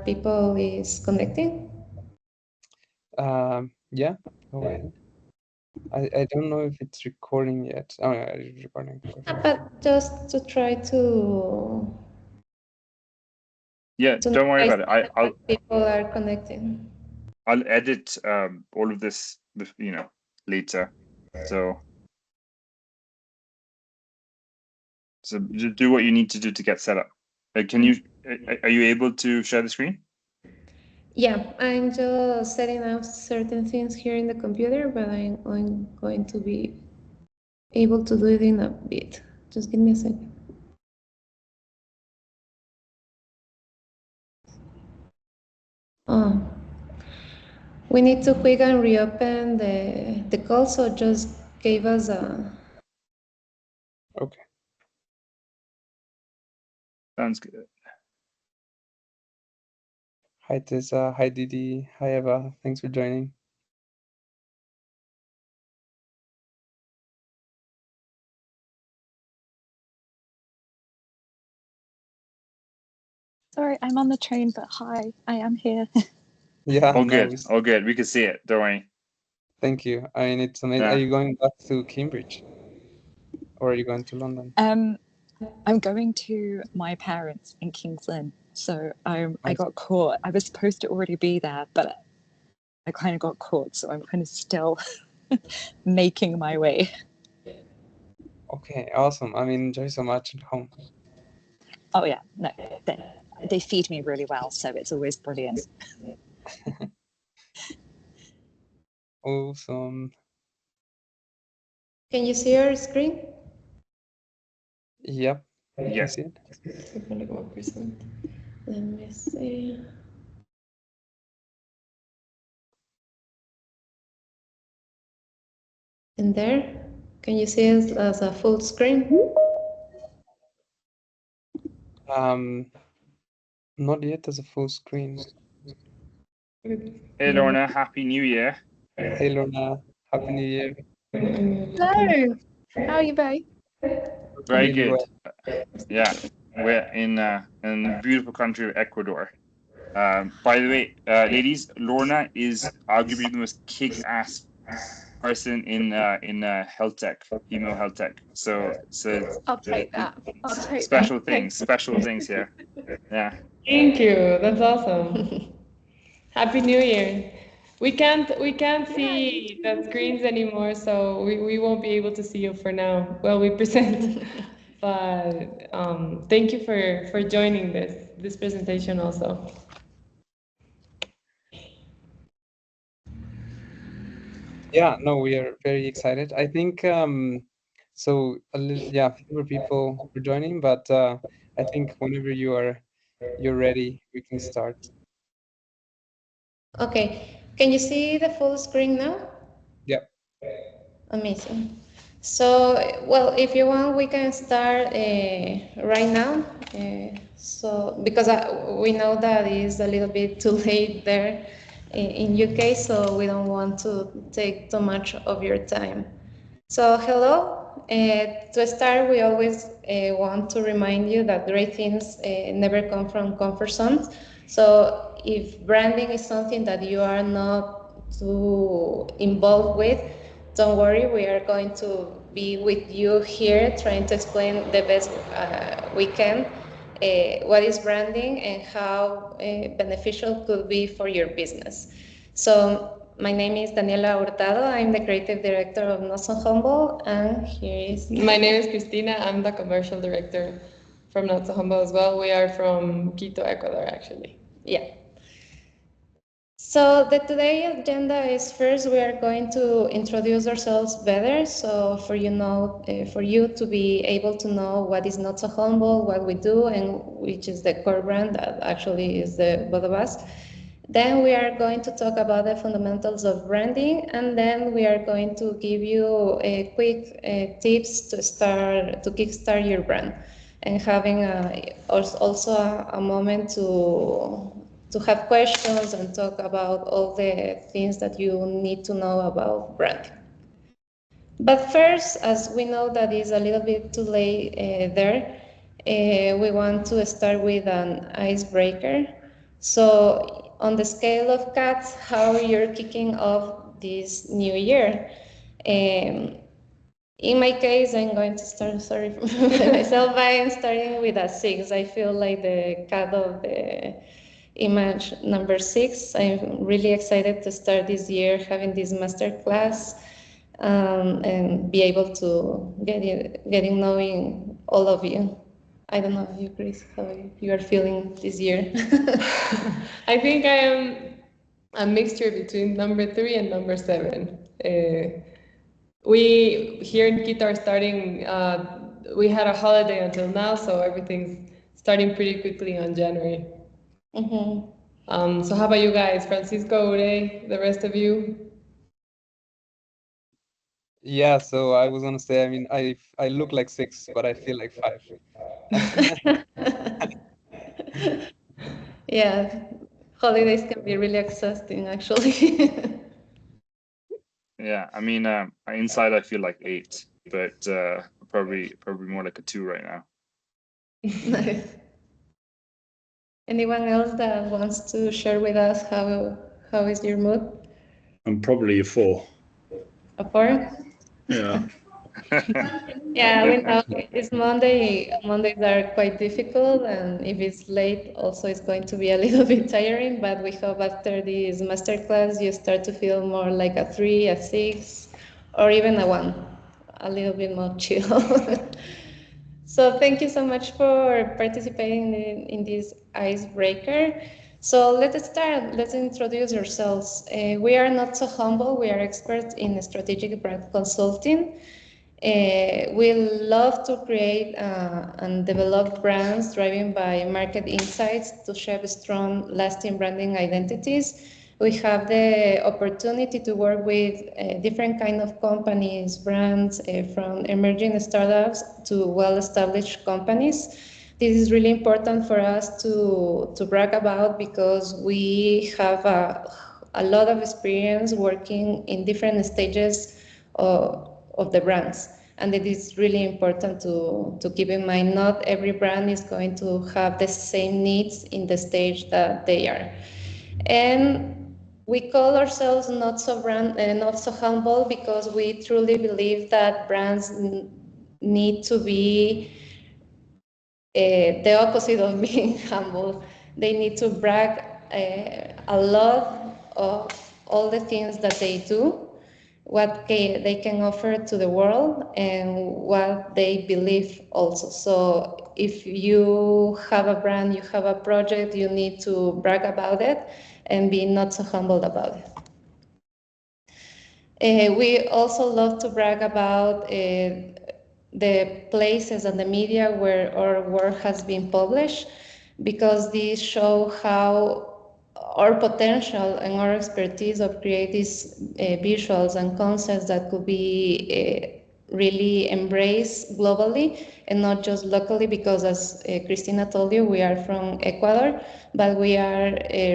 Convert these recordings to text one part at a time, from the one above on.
people is connecting? Yeah, go ahead. I don't know if it's recording yet. Oh, yeah, it's recording. But just to try to... Yeah, don't worry about it. People are connecting. I'll edit all of this, later. So just do what you need to do to get set up. Are you able to share the screen? Yeah, I'm just setting up certain things here in the computer, but I'm going to be able to do it in a bit. Just give me a second. Oh, we need to quick and reopen the call, so just give us a... Okay. Sounds good. Hi, Tessa. Hi, Didi. Hi, Eva. Thanks for joining. Sorry, I'm on the train, but hi, I am here. Yeah. All good. All good. We can see it. Don't worry. Thank you. I mean, it's amazing. Yeah. Are you going back to Cambridge? Or are you going to London? I'm going to my parents in King's Lynn. So I got caught. I was supposed to already be there, but I kind of got caught. So I'm kind of still making my way. Okay, awesome. I mean, enjoy so much at home. Oh, yeah. No, they feed me really well. So it's always brilliant. Awesome. Can you see our screen? Yep. Yes. See it? Let me see. And there, can you see it as a full screen? Not yet as a full screen. Hey, Lorna. Happy New Year. Hey, Lorna. Happy New Year. Hello. How are you both? Very Really good. well. Yeah, we're in the beautiful country of Ecuador. By the way, ladies, Lorna is arguably the most kick-ass person in health tech, female health tech. So I'll take that. I'll take special that. special things here. Yeah. Thank you. That's awesome. Happy New Year. We can't see the screens anymore, so we won't be able to see you for now while we present. But thank you for joining this presentation also. Yeah, no, we are very excited. I think so fewer people are joining, but I think whenever you're ready, we can start. Okay, can you see the full screen now? Yep. Amazing. So, well, if you want, we can start right now. So, because we know that it's a little bit too late there in UK, so we don't want to take too much of your time. So, hello. To start, we always want to remind you that great things never come from comfort zones. So, if branding is something that you are not too involved with, don't worry, we are going to be with you here trying to explain the best we can what is branding and how beneficial could be for your business. So my name is Daniela Hurtado. I'm the creative director of Not So Humble, and here is... My name is Cristina. I'm the commercial director from Not So Humble as well. We are from Quito, Ecuador, actually. Yeah. So the today agenda is first we are going to introduce ourselves better. So for you to be able to know what is Not So Humble, what we do, and which is the core brand that actually is the both of us. Then we are going to talk about the fundamentals of branding, and then we are going to give you quick tips to kickstart your brand, and having also a moment to have questions and talk about all the things that you need to know about branding. But first, as we know that is a little bit too late there, we want to start with an icebreaker. So on the scale of cats, how you're kicking off this new year? In my case, I'm going to start, sorry for myself, I am starting with a 6. I feel like the cat of the image number 6. I'm really excited to start this year having this masterclass and be able to getting knowing all of you. I don't know you, Chris, how you are feeling this year. I think I am a mixture between number 3 and number 7. We here in Quito are starting. We had a holiday until now, so everything's starting pretty quickly on January. So how about you guys, Francisco, Ure, the rest of you? Yeah, so I was gonna say, I mean, I look like 6, but I feel like 5. Yeah, holidays can be really exhausting, actually. Yeah, I mean, inside I feel like 8, but probably more like a 2 right now. Nice. Anyone else that wants to share with us how is your mood? I'm probably a 4. A 4? Yeah. Yeah, we know it's Monday. Mondays are quite difficult, and if it's late, also it's going to be a little bit tiring. But we hope after this masterclass, you start to feel more like a 3, a 6, or even a 1, a little bit more chill. So thank you so much for participating in this icebreaker. So let's start. Let's introduce yourselves. We are not so humble. We are experts in strategic brand consulting. We love to create and develop brands driven by market insights to shape strong, lasting branding identities. We have the opportunity to work with different kind of companies, brands, from emerging startups to well-established companies. This is really important for us to brag about because we have a lot of experience working in different stages of the brands. And it is really important to keep in mind, not every brand is going to have the same needs in the stage that they are. And we call ourselves not so humble because we truly believe that brands need to be the opposite of being humble. They need to brag a lot of all the things that they do, what they can offer to the world, and what they believe also. So if you have a brand, you have a project, you need to brag about it and be not so humble about it. We also love to brag about the places and the media where our work has been published, because these show how our potential and our expertise of creative visuals and concepts that could be really embraced globally and not just locally, because as Cristina told you, we are from Ecuador, but we are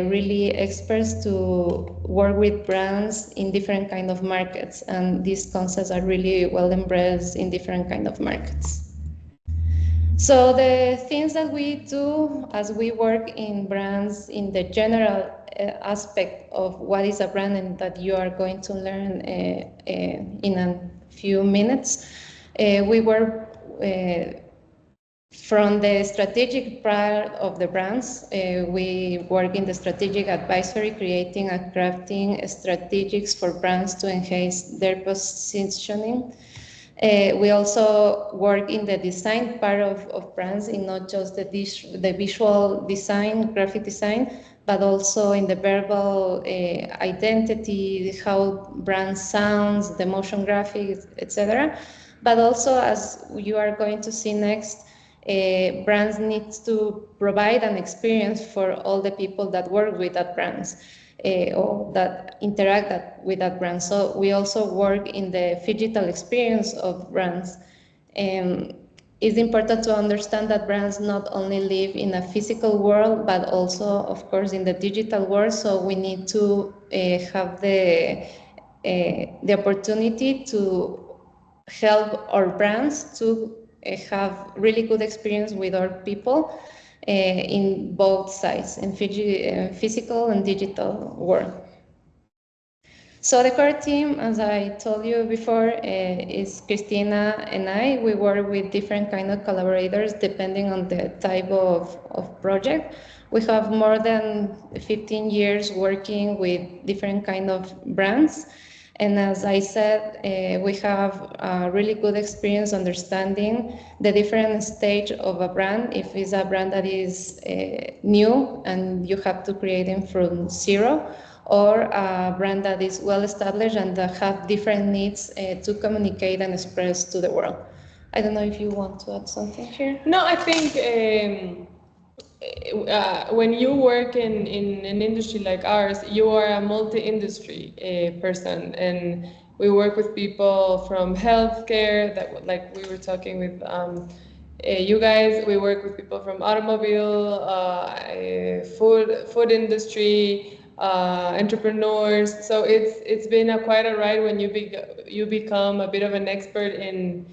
really experts to work with brands in different kind of markets, and these concepts are really well embraced in different kind of markets. So the things that we do as we work in brands in the general aspect of what is a brand, and that you are going to learn in a few minutes, we work from the strategic part of the brands. We work in the strategic advisory, creating and crafting strategies for brands to enhance their positioning. We also work in the design part of brands, in not just the visual design, graphic design, but also in the verbal identity, how brand sounds, the motion graphics, etc. But also, as you are going to see next, brands need to provide an experience for all the people that work with that brands. Or that interact with that brand. So we also work in the digital experience of brands. It's important to understand that brands not only live in a physical world, but also, of course, in the digital world. So we need to have the opportunity to help our brands to have really good experience with our people. in both sides, in physical and digital world. So the core team, as I told you before, is Christina and I. We work with different kind of collaborators depending on the type of project. We have more than 15 years working with different kind of brands. And as I said, we have a really good experience understanding the different stage of a brand. If it's a brand that is new and you have to create it from zero, or a brand that is well established and that have different needs to communicate and express to the world. I don't know if you want to add something here. No, I think when you work in an industry like ours, you are a multi-industry person, and we work with people from healthcare, that like we were talking with you guys. We work with people from automobile, food industry, entrepreneurs. So it's been quite a ride when you become a bit of an expert in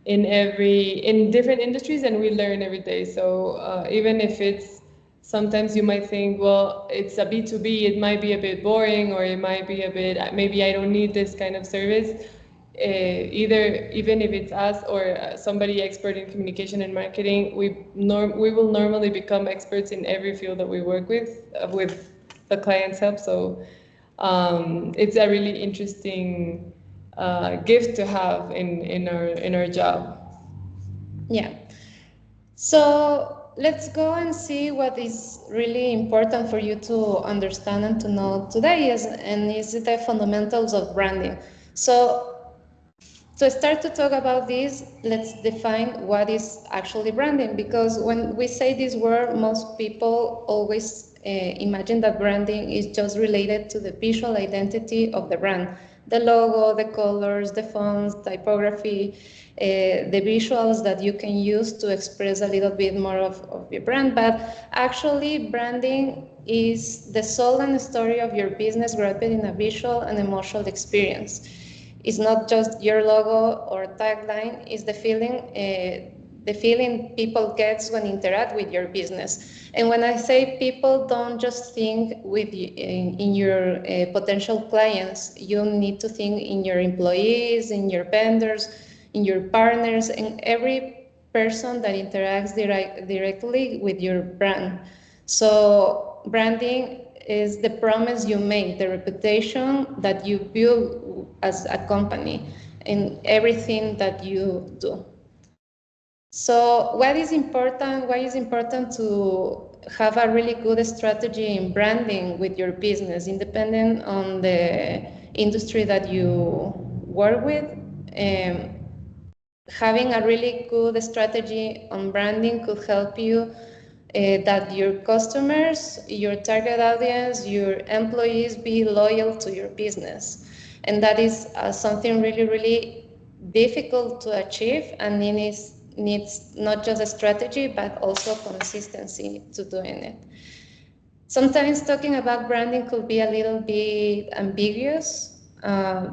different industries, and we learn every day. So even if it's sometimes you might think, well, it's a B2B, it might be a bit boring, or it might be a bit, maybe I don't need this kind of service. Even if it's us or somebody expert in communication and marketing, we will normally become experts in every field that we work with the client's help. So it's a really interesting gift to have in our job. Yeah. So let's go and see what is really important for you to understand and to know today, is the fundamentals of branding. So to start to talk about this, let's define what is actually branding, because when we say this word, most people always imagine that branding is just related to the visual identity of the brand. The logo, the colors, the fonts, typography, the visuals that you can use to express a little bit more of your brand. But actually, branding is the soul and story of your business wrapped in a visual and emotional experience. It's not just your logo or tagline, it's the feeling people gets when interact with your business. And when I say people, don't just think in your potential clients. You need to think in your employees, in your vendors, in your partners, and every person that interacts directly with your brand. So branding is the promise you make, the reputation that you build as a company in everything that you do. So why is important to have a really good strategy in branding with your business, independent on the industry that you work with? Having a really good strategy on branding could help you that your customers, your target audience, your employees be loyal to your business. And that is something really, really difficult to achieve, and it needs not just a strategy, but also consistency to doing it. Sometimes talking about branding could be a little bit ambiguous,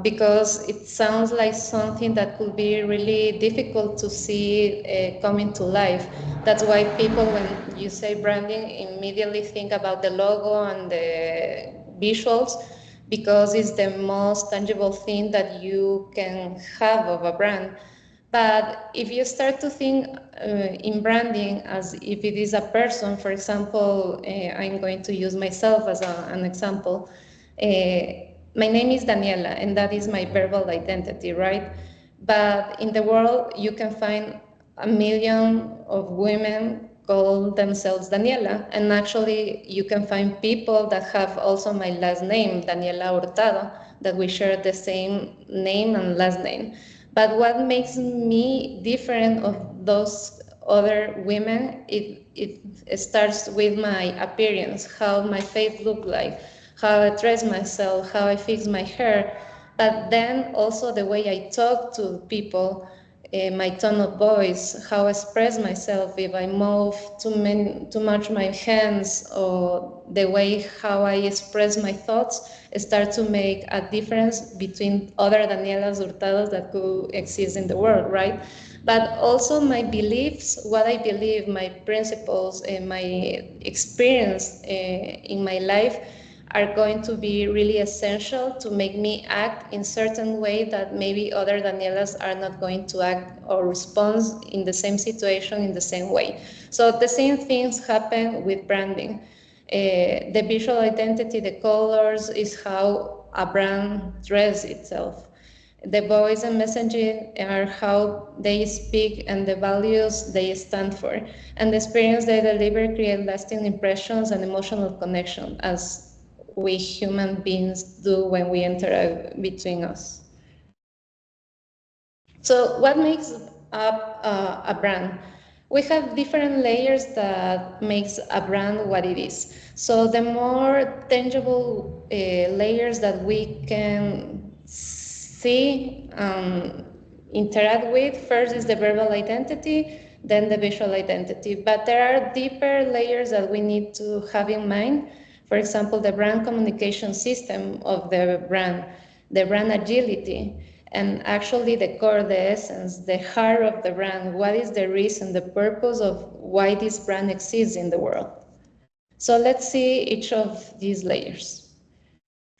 because it sounds like something that could be really difficult to see coming to life. That's why people, when you say branding, immediately think about the logo and the visuals, because it's the most tangible thing that you can have of a brand. But if you start to think in branding as if it is a person, for example, I'm going to use myself as an example. My name is Daniela, and that is my verbal identity, right? But in the world, you can find a million of women call themselves Daniela, and actually you can find people that have also my last name, Daniela Hurtado, that we share the same name and last name. But what makes me different of those other women, it starts with my appearance, how my face look like, how I dress myself, how I fix my hair, but then also the way I talk to people my tone of voice, how I express myself, if I move too much my hands, or the way how I express my thoughts start to make a difference between other Danielas Hurtados that could exist in the world, right? But also my beliefs, what I believe, my principles, and my experience in my life are going to be really essential to make me act in certain way that maybe other Danielas are not going to act or respond in the same situation in the same way. So the same things happen with branding. The visual identity, the colors, is how a brand dresses itself. The voice and messaging are how they speak and the values they stand for. And the experience they deliver create lasting impressions and emotional connection, as we human beings do when we interact between us. So what makes up a brand? We have different layers that makes a brand what it is. So the more tangible layers that we can see, interact with, first is the verbal identity, then the visual identity. But there are deeper layers that we need to have in mind. For example, the brand communication system of the brand agility, and actually the core, the essence, the heart of the brand. What is the reason, the purpose of why this brand exists in the world? So let's see each of these layers.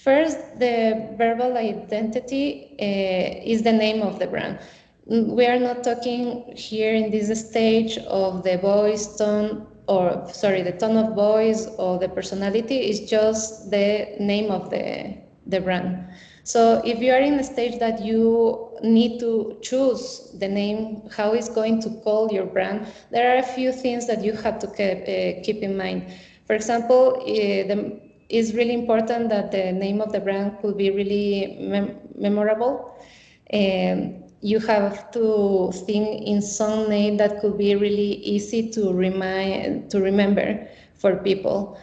First, the verbal identity is the name of the brand. We are not talking here in this stage of the voice tone, or sorry, the tone of voice or the personality. Is just the name of the brand. So if you are in a stage that you need to choose the name, how it's going to call your brand, there are a few things that you have to keep in mind. For example, it's really important that the name of the brand could be really memorable. You have to think in some name that could be really easy to remember for people.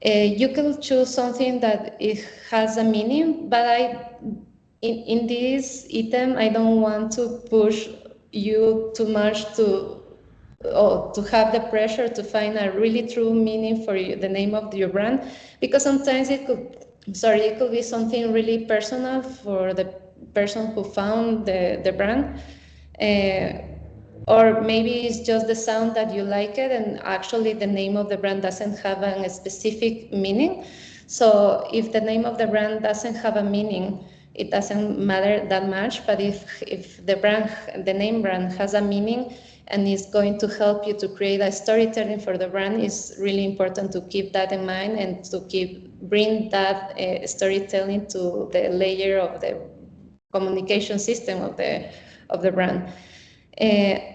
You could choose something that it has a meaning, but in this item, I don't want to push you too much to have the pressure to find a really true meaning for you, the name of your brand, because sometimes it could be something really personal for the person who found the brand. Or maybe it's just the sound that you like it, and actually the name of the brand doesn't have a specific meaning. So if the name of the brand doesn't have a meaning, it doesn't matter that much. But if the name brand has a meaning and is going to help you to create a storytelling for the brand, it's really important to keep that in mind and to bring that storytelling to the layer of the communication system of the brand.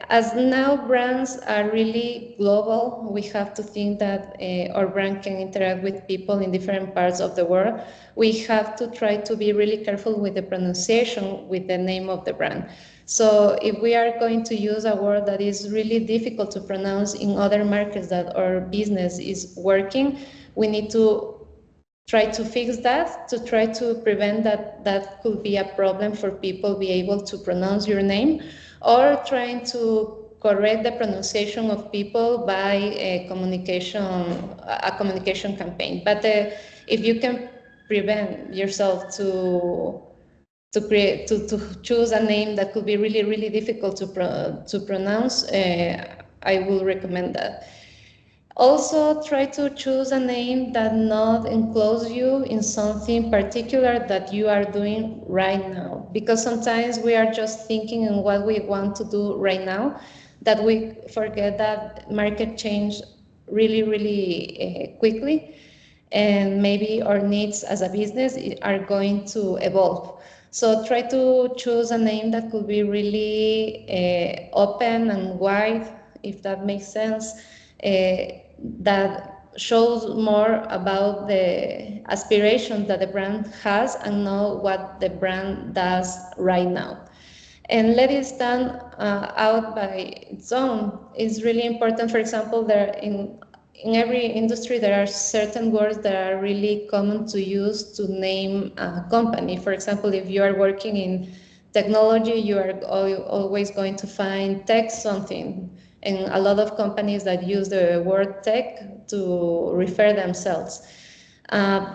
As now brands are really global, we have to think that our brand can interact with people in different parts of the world. We have to try to be really careful with the pronunciation with the name of the brand. So if we are going to use a word that is really difficult to pronounce in other markets that our business is working, we need to try to fix that, to try to prevent that could be a problem for people be able to pronounce your name, or trying to correct the pronunciation of people by a communication campaign. But if you can prevent yourself to choose a name that could be really, really difficult to pronounce, I will recommend that. Also, try to choose a name that not enclose you in something particular that you are doing right now. Because sometimes we are just thinking in what we want to do right now, that we forget that market change really, really quickly. And maybe our needs as a business are going to evolve. So try to choose a name that could be really open and wide, if that makes sense. That shows more about the aspirations that the brand has and know what the brand does right now. And let it stand out by its own. It's really important. For example, in every industry, there are certain words that are really common to use to name a company. For example, if you are working in technology, you are always going to find tech something. And a lot of companies that use the word tech to refer themselves.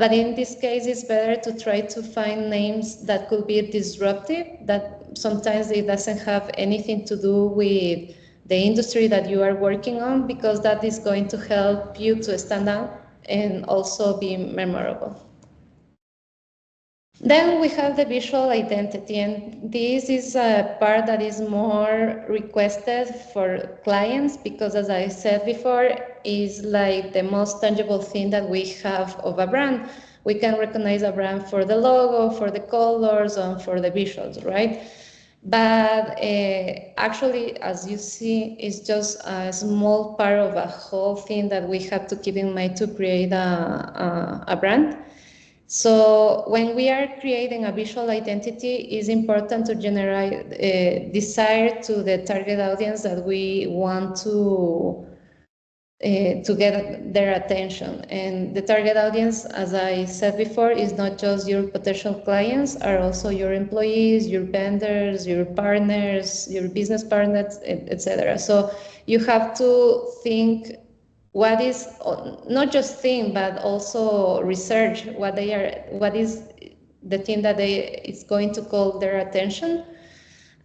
But in this case, it's better to try to find names that could be disruptive, that sometimes it doesn't have anything to do with the industry that you are working on, because that is going to help you to stand out and also be memorable. Then we have the visual identity, and this is a part that is more requested for clients because, as I said before, is like the most tangible thing that we have of a brand. We can recognize a brand for the logo, for the colors, and for the visuals, right? But actually, as you see, it's just a small part of a whole thing that we have to keep in mind to create a brand. So when we are creating a visual identity, it's important to generate a desire to the target audience that we want to get their attention. And the target audience, as I said before, is not just your potential clients, are also your employees, your vendors, your partners, your business partners, etc. So you have to think what is, not just think, but also research what is the thing that is going to call their attention,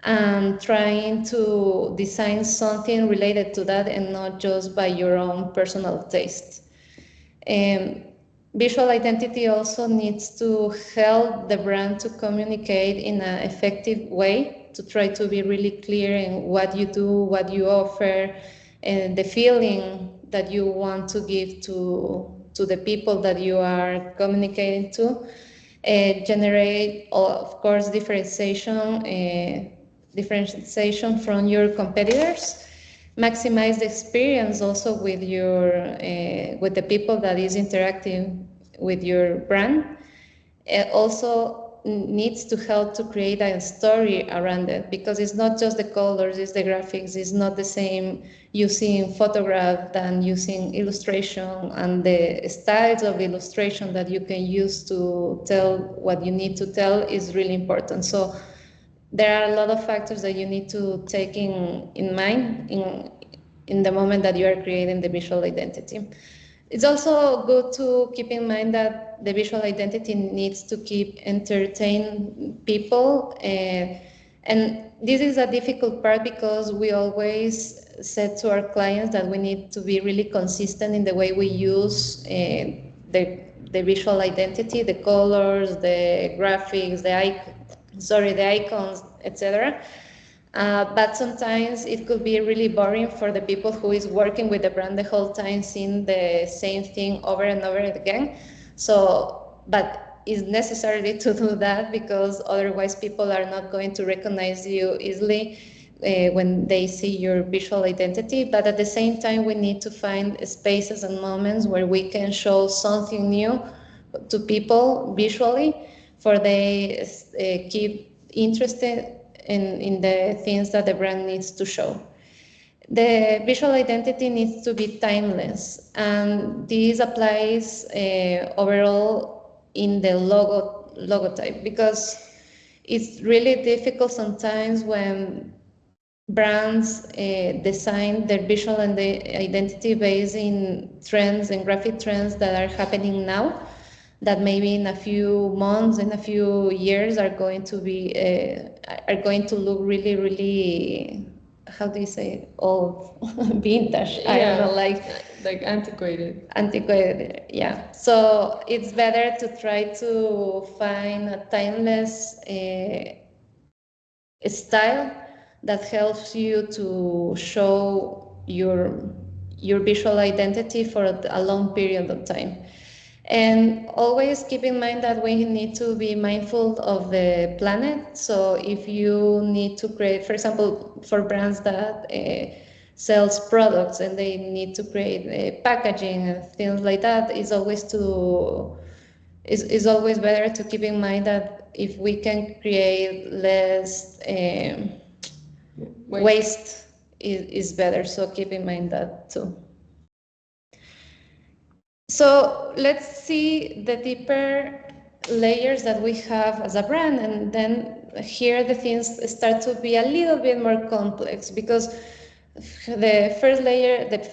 and trying to design something related to that and not just by your own personal taste. Visual identity also needs to help the brand to communicate in an effective way, to try to be really clear in what you do, what you offer, and the feeling that you want to give to the people that you are communicating to. Generate, of course, differentiation from your competitors. Maximize the experience also with with the people that is interacting with your brand. It also needs to help to create a story around it, because it's not just the colors, it's the graphics. It's not the same using photograph than using illustration, and the styles of illustration that you can use to tell what you need to tell is really important. So there are a lot of factors that you need to take in mind in the moment that you are creating the visual identity. It's also good to keep in mind that the visual identity needs to keep entertain people. And this is a difficult part because we always said to our clients that we need to be really consistent in the way we use the visual identity, the colors, the graphics, the icons, etc. But sometimes it could be really boring for the people who is working with the brand the whole time, seeing the same thing over and over again. So, but it's necessary to do that, because otherwise people are not going to recognize you easily when they see your visual identity. But at the same time, we need to find spaces and moments where we can show something new to people visually, for they keep interested in the things that the brand needs to show. The visual identity needs to be timeless, and this applies overall in the logotype, because it's really difficult sometimes when brands design their visual and the identity based in trends and graphic trends that are happening now, that maybe in a few months, in a few years are going to look really, really, how do you say, old, vintage? Yeah, I don't know, like antiquated. Antiquated, yeah. So it's better to try to find a timeless style that helps you to show your visual identity for a long period of time. And always keep in mind that we need to be mindful of the planet. So if you need to create, for example, for brands that sells products and they need to create packaging and things like that, it's always better to keep in mind that if we can create less waste is better. So keep in mind that too. So let's see the deeper layers that we have as a brand, and then here the things start to be a little bit more complex, because the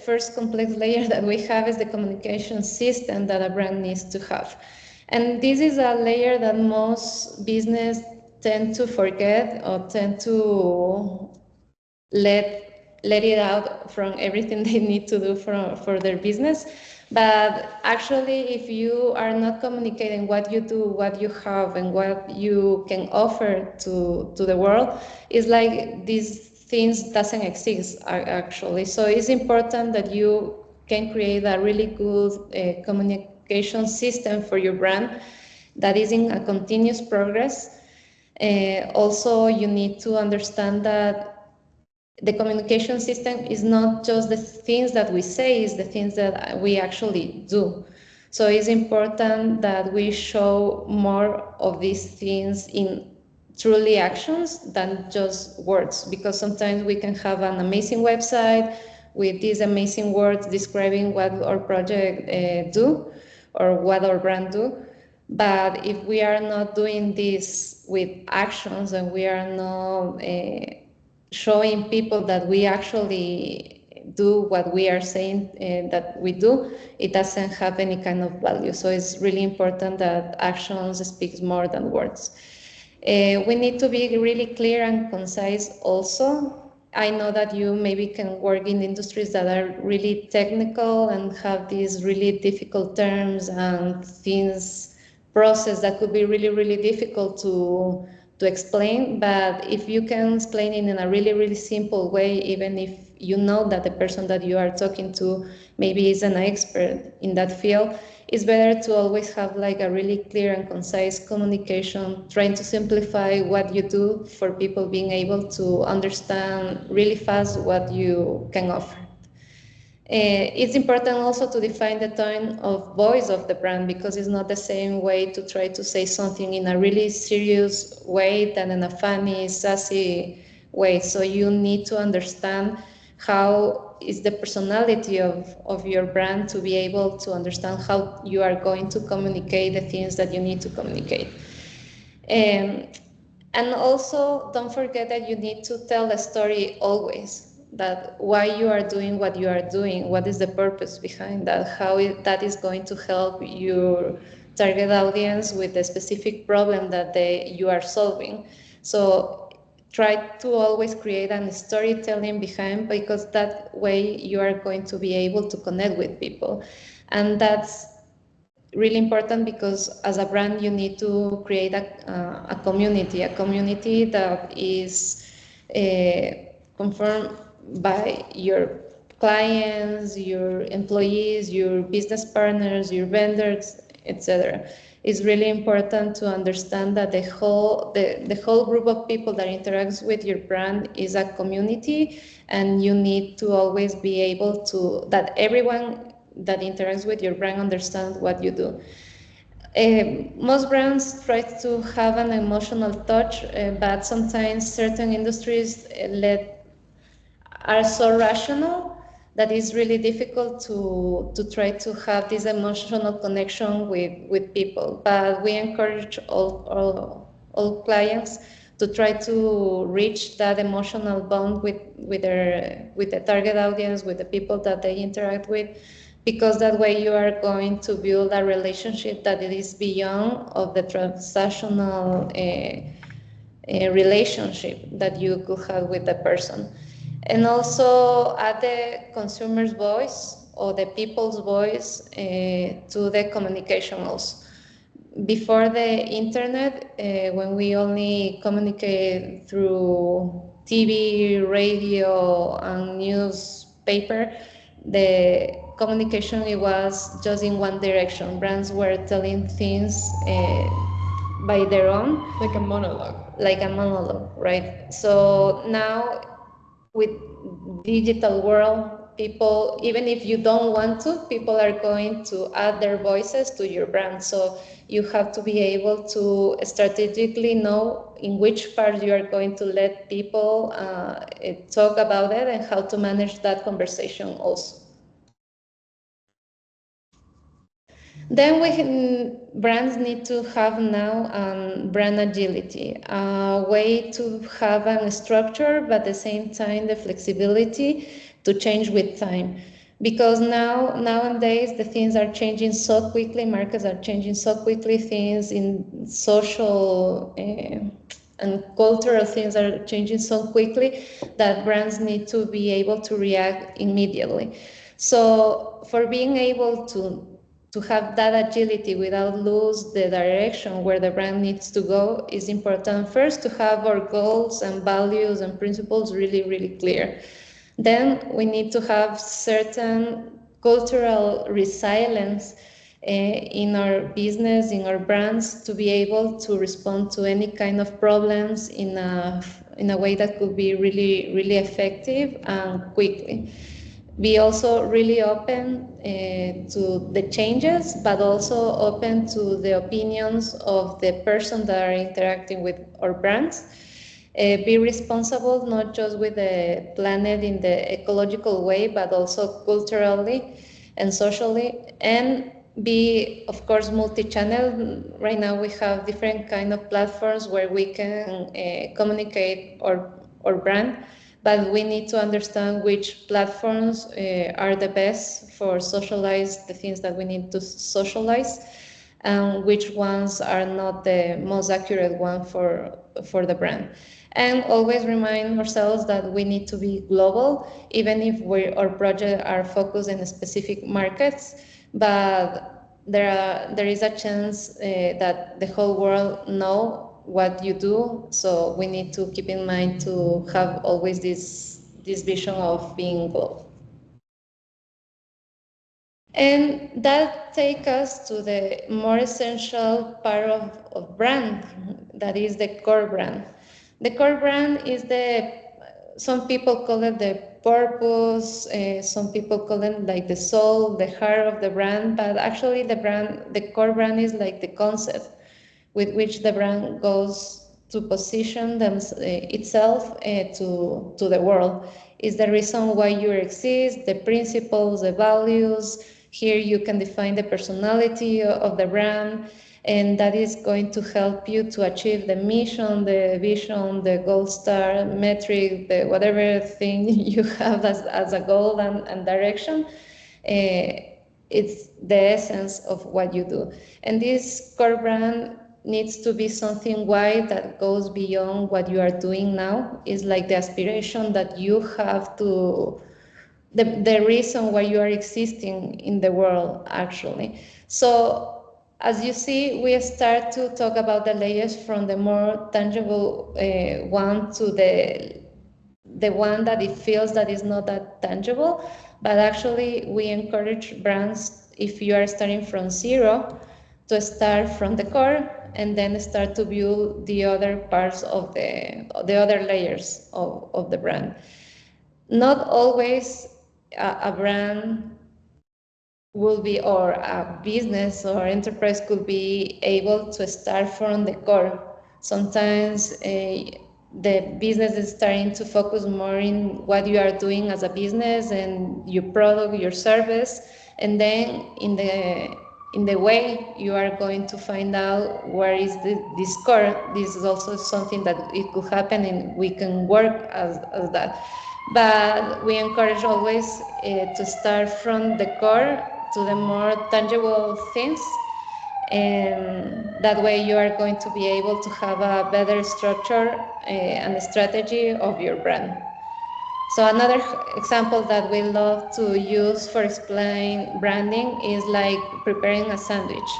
first complex layer that we have is the communication system that a brand needs to have. And this is a layer that most business tend to forget, or tend to let it out from everything they need to do for their business. But actually, if you are not communicating what you do, what you have, and what you can offer to the world, it's like these things doesn't exist actually. So it's important that you can create a really good communication system for your brand that is in a continuous progress. Also, you need to understand that the communication system is not just the things that we say, it's the things that we actually do. So it's important that we show more of these things in truly actions than just words, because sometimes we can have an amazing website with these amazing words describing what our project do, or what our brand do. But if we are not doing this with actions, and we are not showing people that we actually do what we are saying that we do, it doesn't have any kind of value. So it's really important that actions speak more than words. We need to be really clear and concise also. I know that you maybe can work in industries that are really technical and have these really difficult terms and things, process that could be really, really difficult to explain. But if you can explain it in a really, really simple way, even if you know that the person that you are talking to maybe is an expert in that field, it's better to always have like a really clear and concise communication, trying to simplify what you do for people being able to understand really fast what you can offer. It's important also to define the tone of voice of the brand, because it's not the same way to try to say something in a really serious way than in a funny, sassy way. So you need to understand how is the personality of your brand, to be able to understand how you are going to communicate the things that you need to communicate. And also, don't forget that you need to tell a story always, that why you are doing what you are doing, what is the purpose behind that, how that is going to help your target audience with the specific problem that you are solving. So try to always create a storytelling behind, because that way you are going to be able to connect with people. And that's really important, because as a brand you need to create a community that is confirmed by your clients, your employees, your business partners, your vendors, etc. It's really important to understand that the whole group of people that interacts with your brand is a community, and you need to always be able to, that everyone that interacts with your brand understands what you do. Most brands try to have an emotional touch, but sometimes certain industries are so rational that it's really difficult to try to have this emotional connection with people. But we encourage all clients to try to reach that emotional bond with the target audience, with the people that they interact with, because that way you are going to build a relationship that it is beyond of the transactional relationship that you could have with the person. And also add the consumer's voice, or the people's voice, to the communication also. Before the internet, when we only communicate through TV, radio, and newspaper, the communication, it was just in one direction. Brands were telling things by their own. Like a monologue. Like a monologue, right? So now, with digital world, people, even if you don't want to, people are going to add their voices to your brand. So you have to be able to strategically know in which part you are going to let people talk about it, and how to manage that conversation also. Then brands need to have now brand agility, a way to have a structure, but at the same time the flexibility to change with time. Because nowadays the things are changing so quickly, markets are changing so quickly, things in social and cultural things are changing so quickly that brands need to be able to react immediately. So for being able to have that agility without lose the direction where the brand needs to go is important. First, to have our goals and values and principles really, really clear. Then we need to have certain cultural resilience in our business, in our brands, to be able to respond to any kind of problems in a way that could be really, really effective and quickly. Be also really open to the changes, but also open to the opinions of the person that are interacting with our brands. Be responsible not just with the planet in the ecological way, but also culturally and socially, and be, of course, multi-channel. Right now we have different kind of platforms where we can communicate our brand, but we need to understand which platforms are the best for socialize the things that we need to socialize, and which ones are not the most accurate one for the brand. And always remind ourselves that we need to be global, even if our projects are focused in specific markets, but there is a chance that the whole world know what you do, so we need to keep in mind to have always this vision of being global. And that takes us to the more essential part of brand, that is the core brand. The core brand is some people call it the purpose, some people call it like the soul, the heart of the brand, but actually the core brand is like the concept with which the brand goes to position itself to the world. Is the reason why you exist, the principles, the values. Here you can define the personality of the brand, and that is going to help you to achieve the mission, the vision, the gold star metric, the whatever thing you have as a goal and direction. It's the essence of what you do. And this core brand needs to be something wide that goes beyond what you are doing now. It's like the aspiration that you have to, the reason why you are existing in the world, actually. So as you see, we start to talk about the layers from the more tangible one to the one that it feels that is not that tangible. But actually, we encourage brands, if you are starting from zero, to start from the core and then start to build the other parts of the other layers of the brand. Not always a brand will be, or a business or enterprise could be able to start from the core. Sometimes the business is starting to focus more in what you are doing as a business and your product, your service, and then in the way you are going to find out where is this core. This is also something that it could happen, and we can work as that. But we encourage always to start from the core to the more tangible things, and that way you are going to be able to have a better structure and strategy of your brand. So another example that we love to use for explain branding is like preparing a sandwich.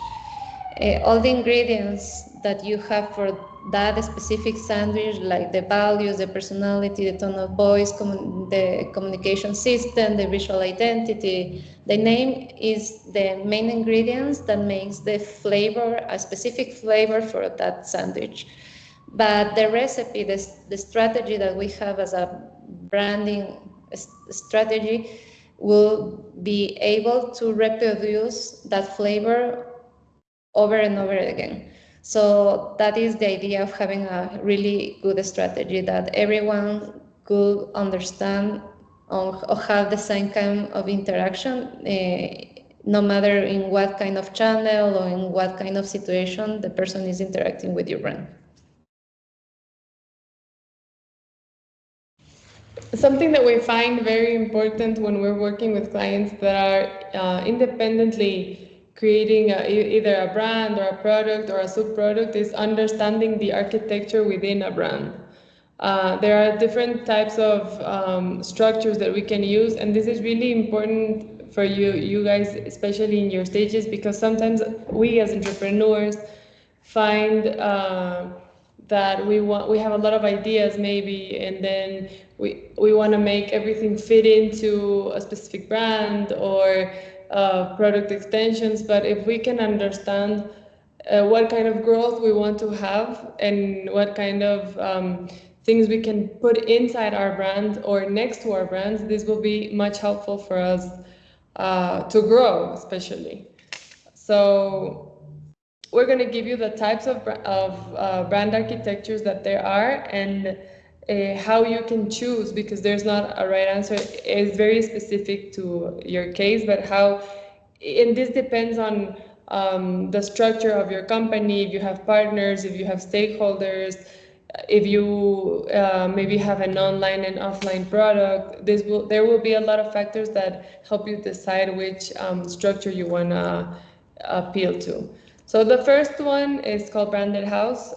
All the ingredients that you have for that specific sandwich, like the values, the personality, the tone of voice, the communication system, the visual identity, the name is the main ingredients that makes the flavor, a specific flavor for that sandwich. But the recipe, the strategy that we have as a branding strategy will be able to reproduce that flavor over and over again. So that is the idea of having a really good strategy that everyone could understand or have the same kind of interaction no matter in what kind of channel or in what kind of situation the person is interacting with your brand. Something that we find very important when we're working with clients that are independently creating either a brand or a product or a sub-product is understanding the architecture within a brand. There are different types of structures that we can use, and this is really important for you guys, especially in your stages, because sometimes we as entrepreneurs find that we have a lot of ideas maybe, and then we want to make everything fit into a specific brand or product extensions. But if we can understand what kind of growth we want to have and what kind of things we can put inside our brand or next to our brands, this will be much helpful for us to grow, especially. So we're going to give you the types of brand architectures that there are, and how you can choose, because there's not a right answer. It's very specific to your case, but how, and this depends on the structure of your company, if you have partners, if you have stakeholders, if you maybe have an online and offline product. There will be a lot of factors that help you decide which structure you want to appeal to. So the first one is called branded house.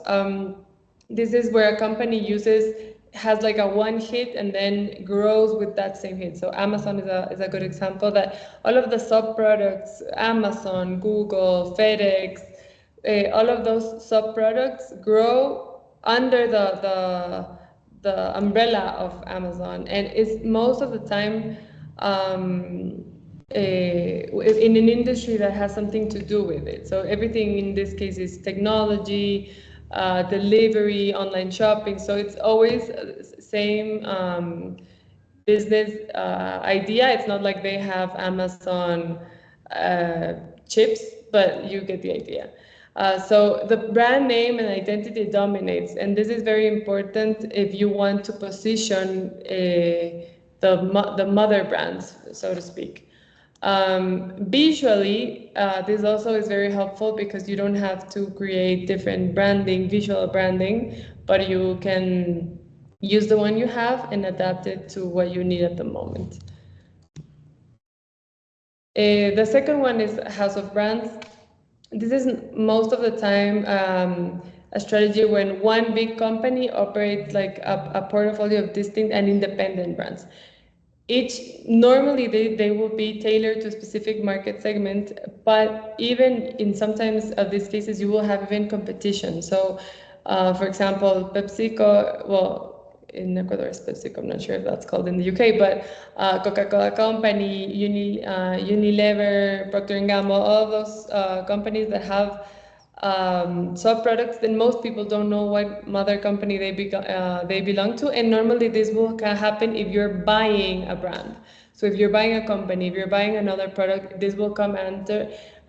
This is where a company has like a one hit and then grows with that same hit. So Amazon is a good example, that all of the sub products, Amazon, Google, FedEx, all of those sub products grow under the umbrella of Amazon, and it's most of the time in an industry that has something to do with it. So everything in this case is technology, delivery, online shopping. So it's always same business idea. It's not like they have Amazon chips, but you get the idea. So the brand name and identity dominates, and this is very important if you want to position the mother brands, so to speak. Visually, this also is very helpful because you don't have to create different visual branding, but you can use the one you have and adapt it to what you need at the moment. The second one is House of Brands. This is most of the time a strategy when one big company operates like a portfolio of distinct and independent brands. Normally they will be tailored to a specific market segment, but even in sometimes of these cases you will have even competition. So for example, PepsiCo, well, in Ecuador it's PepsiCo, I'm not sure if that's called in the UK, but Coca-Cola Company, Unilever, Procter & Gamble, all those companies that have soft products, then most people don't know what mother company they belong to, and normally this will happen if you're buying a brand. So if you're buying a company, if you're buying another product, this will come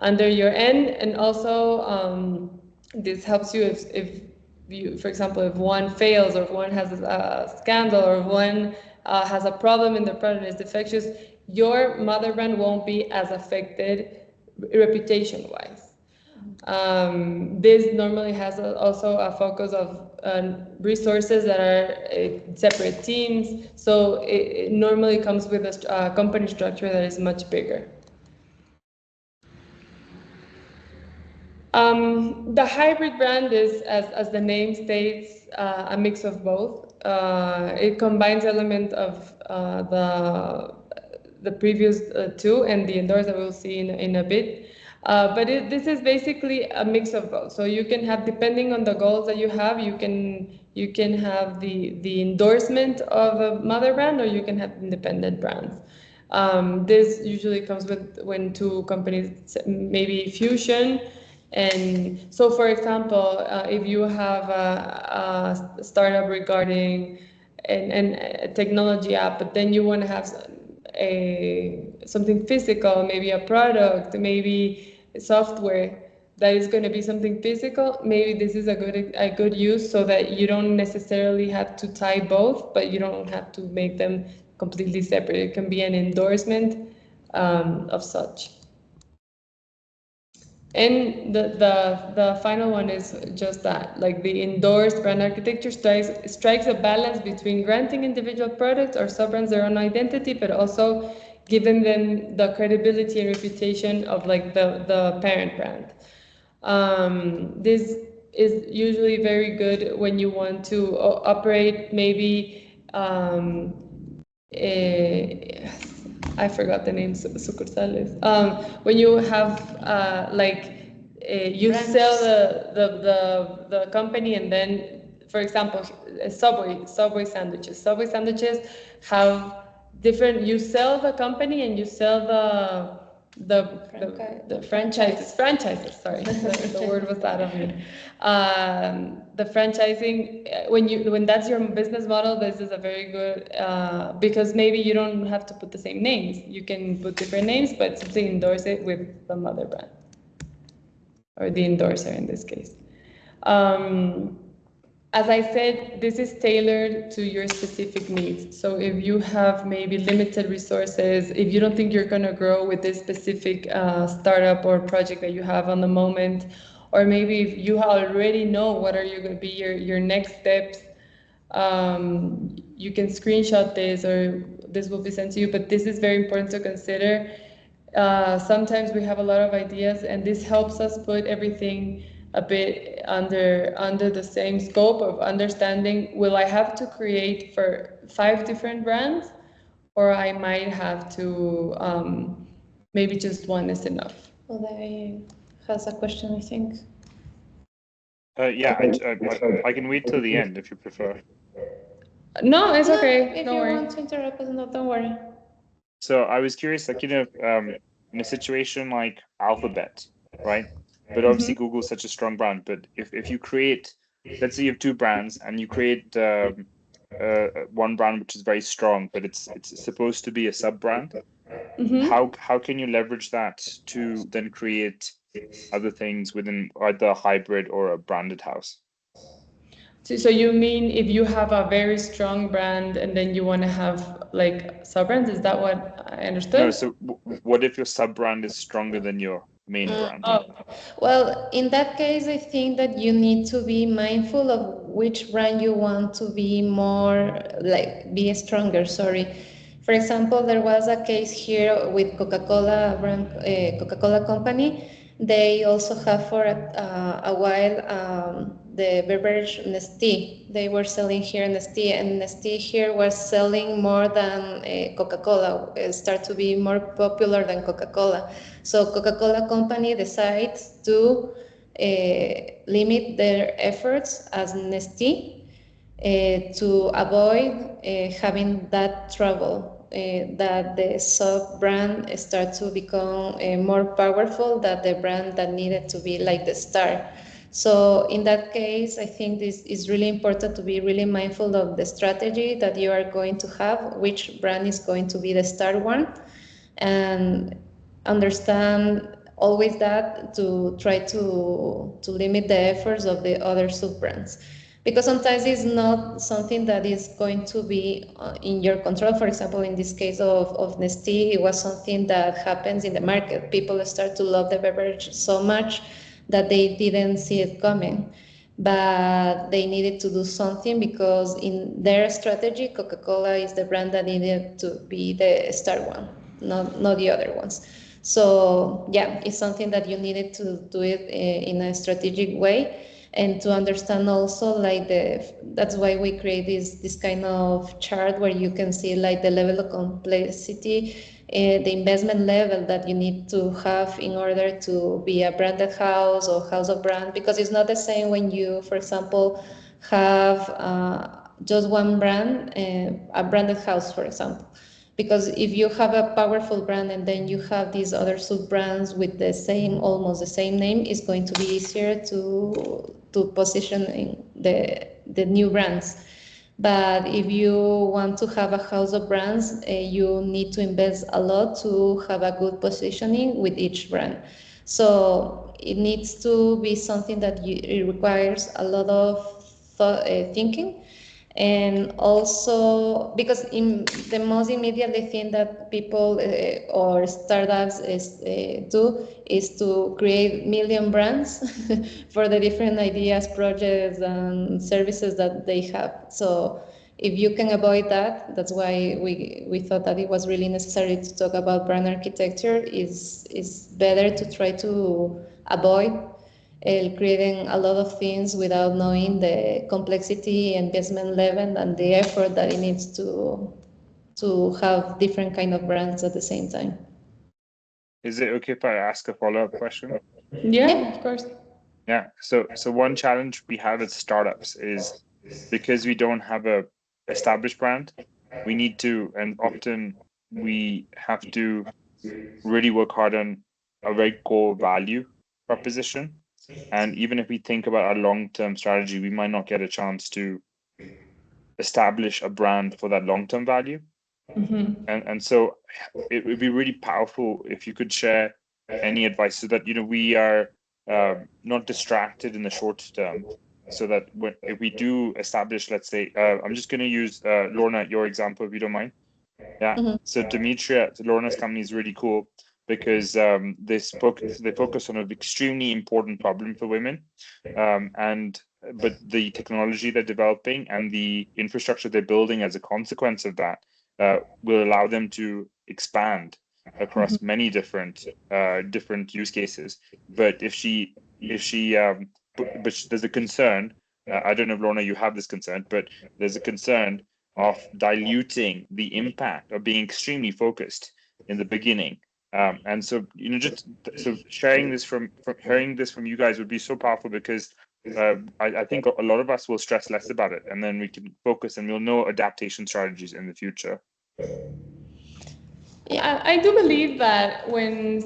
under your end, and also this helps you if you, for example, if one fails or if one has a scandal or if one has a problem in the product is defectious, your mother brand won't be as affected reputation-wise. This normally has also a focus of resources that are separate teams, so it normally comes with a company structure that is much bigger. The hybrid brand is, as the name states, a mix of both. It combines elements of the previous two and the indoors that we'll see in a bit. But this is basically a mix of both. So you can have, depending on the goals that you have, you can have the endorsement of a mother brand, or you can have independent brands. This usually comes with when two companies maybe fusion. And so, for example, if you have a startup regarding a technology app, but then you want to have something physical, maybe a product, maybe software that is going to be something physical, maybe this is a good use, so that you don't necessarily have to tie both, but you don't have to make them completely separate. It can be an endorsement of such. And the final one is just that, like the endorsed brand architecture strikes a balance between granting individual products or sub-brands their own identity, but also giving them the credibility and reputation of like the parent brand. This is usually very good when you want to operate maybe I forgot the name, sucursales. When you have you sell the company, and then, for example, Subway sandwiches. Subway sandwiches have different. You sell the company and you sell the franchises. Sorry, the word was out of me. The franchising, when that's your business model, this is a very good because maybe you don't have to put the same names. You can put different names, but simply endorse it with the mother brand or the endorser in this case. As I said, this is tailored to your specific needs. So if you have maybe limited resources, if you don't think you're going to grow with this specific startup or project that you have on the moment, or maybe if you already know what are you going to be your next steps, you can screenshot this or this will be sent to you. But this is very important to consider. Sometimes we have a lot of ideas, and this helps us put everything a bit under the same scope of understanding, will I have to create for 5 different brands, or I might have to maybe just one is enough. Well, there has a question, I think. Yeah, I can wait till the end if you prefer. No, it's okay. If Don't you worry. want to interrupt us, no, don't worry. So I was curious, like, in a situation like Alphabet, right? But obviously Google is such a strong brand. But if you create, let's say you have 2 brands and you create one brand which is very strong, but it's supposed to be a sub brand. How can you leverage that to then create other things within either a hybrid or a branded house? So you mean if you have a very strong brand and then you want to have like sub brands? Is that what I understood? No. So what if your sub brand is stronger than your main brand? Well, in that case, I think that you need to be mindful of which brand you want to be more, like, be stronger, sorry. For example, there was a case here with Coca-Cola brand, Coca-Cola company. They also have for a while the beverage Nestea. They were selling here Nestea, and Nestea here was selling more than Coca-Cola. It started to be more popular than Coca-Cola. So Coca-Cola company decides to limit their efforts as Nestea to avoid having that trouble. That the sub brand start to become more powerful than the brand that needed to be like the star. So in that case, I think this is really important to be really mindful of the strategy that you are going to have, which brand is going to be the star one, and understand always that to try to limit the efforts of the other sub brands, because sometimes it's not something that is going to be in your control. For example, in this case of Nestea, it was something that happens in the market. People start to love the beverage so much that they didn't see it coming. But they needed to do something because in their strategy, Coca-Cola is the brand that needed to be the star one, not the other ones. So yeah, it's something that you needed to do it in a strategic way, and to understand also like that's why we create this kind of chart where you can see like the level of complexity, the investment level that you need to have in order to be a branded house or house of brand, because it's not the same when you, for example, have just one brand, a branded house, for example. Because if you have a powerful brand and then you have these other sub brands with the same, almost the same name, it's going to be easier to position in the new brands. But if you want to have a house of brands, you need to invest a lot to have a good positioning with each brand. So it needs to be something that it requires a lot of thinking, And also because in the most immediately thing that people or startups do is to create million brands for the different ideas, projects, and services that they have. So if you can avoid that, that's why we thought that it was really necessary to talk about brand architecture. Is better to try to avoid creating a lot of things without knowing the complexity, investment level, and the effort that it needs to have different kind of brands at the same time. Is it okay if I ask a follow-up question? Yeah, of course. Yeah. So one challenge we have as startups is because we don't have a established brand, we need to, and often we have to really work hard on a very core value proposition. And even if we think about our long-term strategy, we might not get a chance to establish a brand for that long-term value. And so it would be really powerful if you could share any advice so that we are not distracted in the short term, so that if we do establish, let's say, I'm just going to use Lorna, your example, if you don't mind. Yeah. So Demetria, Lorna's company is really cool because they focus on an extremely important problem for women, but the technology they're developing and the infrastructure they're building as a consequence of that will allow them to expand across many different use cases. But if there's a concern. I don't know if Lorna, you have this concern, but there's a concern of diluting the impact of being extremely focused in the beginning. And so, sharing this hearing this from you guys would be so powerful because I think a lot of us will stress less about it, and then we can focus and we'll know adaptation strategies in the future. Yeah, I do believe that when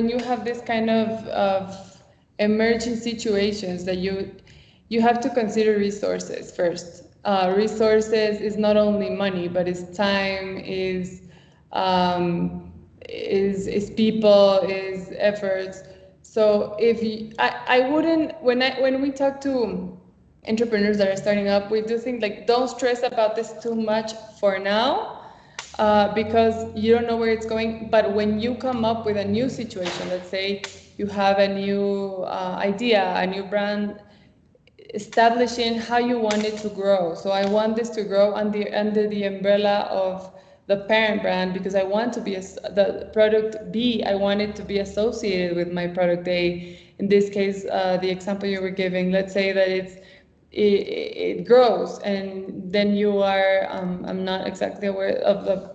you have this kind of emerging situations, that you have to consider resources first. Resources is not only money, but it's time, is people, is efforts. So I wouldn't, when we talk to entrepreneurs that are starting up, we do think like, don't stress about this too much for now, because you don't know where it's going. But when you come up with a new situation, let's say you have a new idea, a new brand, establishing how you want it to grow. So I want this to grow under the umbrella of the parent brand because I want to be the product B. I want it to be associated with my product A. In this case, the example you were giving, let's say that it grows, and then you are I'm not exactly aware of the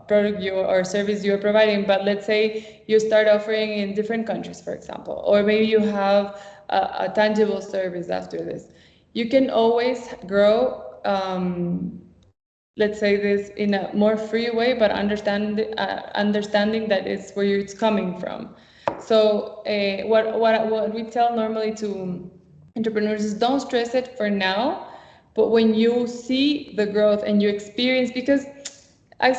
product or service you are providing, but let's say you start offering in different countries, for example, or maybe you have a tangible service after this. You can always grow, let's say this in a more free way, but understanding that it's where it's coming from. So what we tell normally to entrepreneurs is, don't stress it for now, but when you see the growth and you experience, because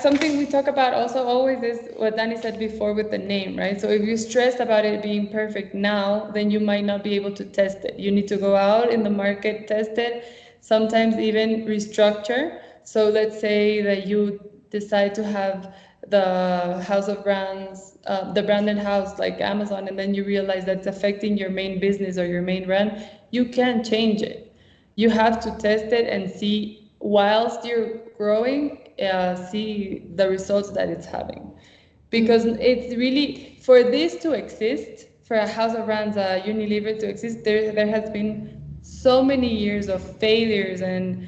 something we talk about also always is what Danny said before with the name, right? So if you stress about it being perfect now, then you might not be able to test it. You need to go out in the market, test it, sometimes even restructure. So let's say that you decide to have the house of brands, the branded house like Amazon, and then you realize that's affecting your main business or your main brand, you can change it. You have to test it and see, whilst you're growing, see the results that it's having. Because it's really, for this to exist, for a house of brands, Unilever to exist, there has been so many years of failures and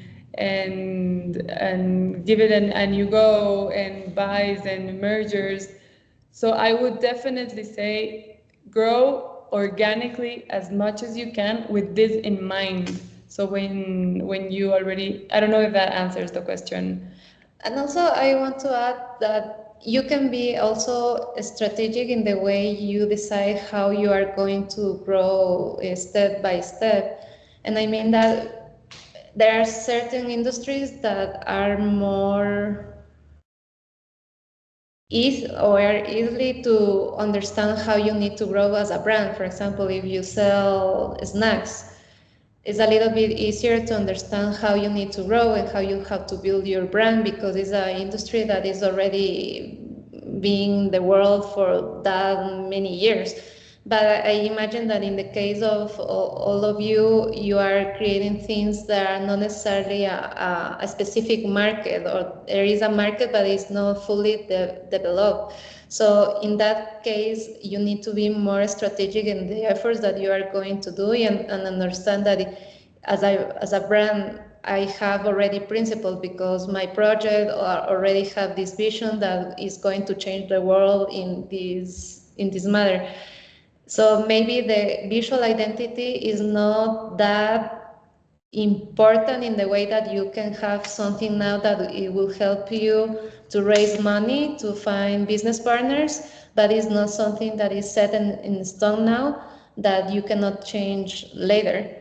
give it and you go and buys and mergers. So I would definitely say, grow organically as much as you can with this in mind. So when you already, I don't know if that answers the question. And also, I want to add that you can be also strategic in the way you decide how you are going to grow step by step. And I mean that there are certain industries that are more easily to understand how you need to grow as a brand. For example, if you sell snacks, it's a little bit easier to understand how you need to grow and how you have to build your brand, because it's an industry that is already being in the world for that many years. But I imagine that in the case of all of you, you are creating things that are not necessarily a specific market, or there is a market but it's not fully developed. So in that case, you need to be more strategic in the efforts that you are going to do, and understand that as a brand, I have already principles, because my project already have this vision that is going to change the world in this matter. So maybe the visual identity is not that important in the way that you can have something now that it will help you to raise money, to find business partners, but it's not something that is set in stone now that you cannot change later.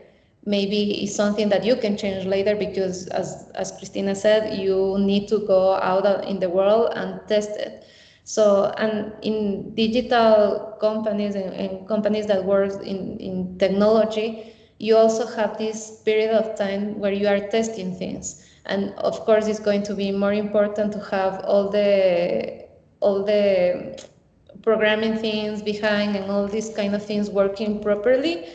Maybe it's something that you can change later, because as Christina said, you need to go out in the world and test it. So, and in digital companies and companies that work in technology, you also have this period of time where you are testing things. And of course, it's going to be more important to have all the programming things behind and all these kind of things working properly,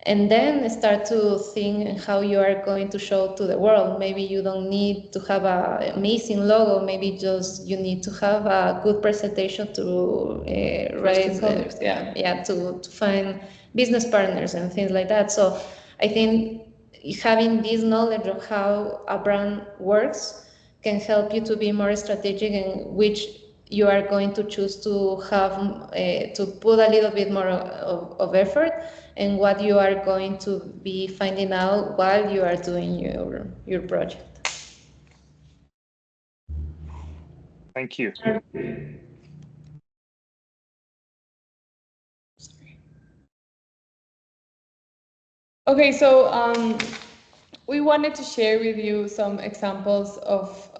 and then start to think how you are going to show to the world. Maybe you don't need to have an amazing logo, maybe just you need to have a good presentation to raise, to find business partners and things like that. So I think having this knowledge of how a brand works can help you to be more strategic in which you are going to choose to have to put a little bit more of effort, and what you are going to be finding out while you are doing your project. Thank you. Okay, so we wanted to share with you some examples of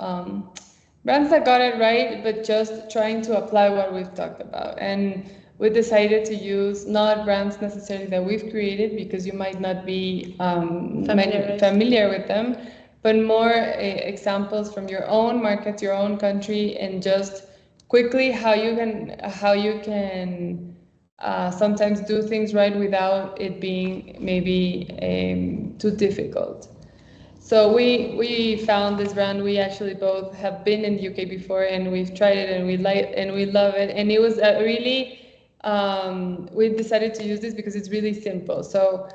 brands that got it right, but just trying to apply what we've talked about. And we decided to use not brands necessarily that we've created, because you might not be familiar with them, but more examples from your own market, your own country, and just quickly how you can sometimes do things right without it being maybe too difficult. So we found this brand. We actually both have been in the UK before, and we've tried it, and we love it. And it was really we decided to use this because it's really simple. So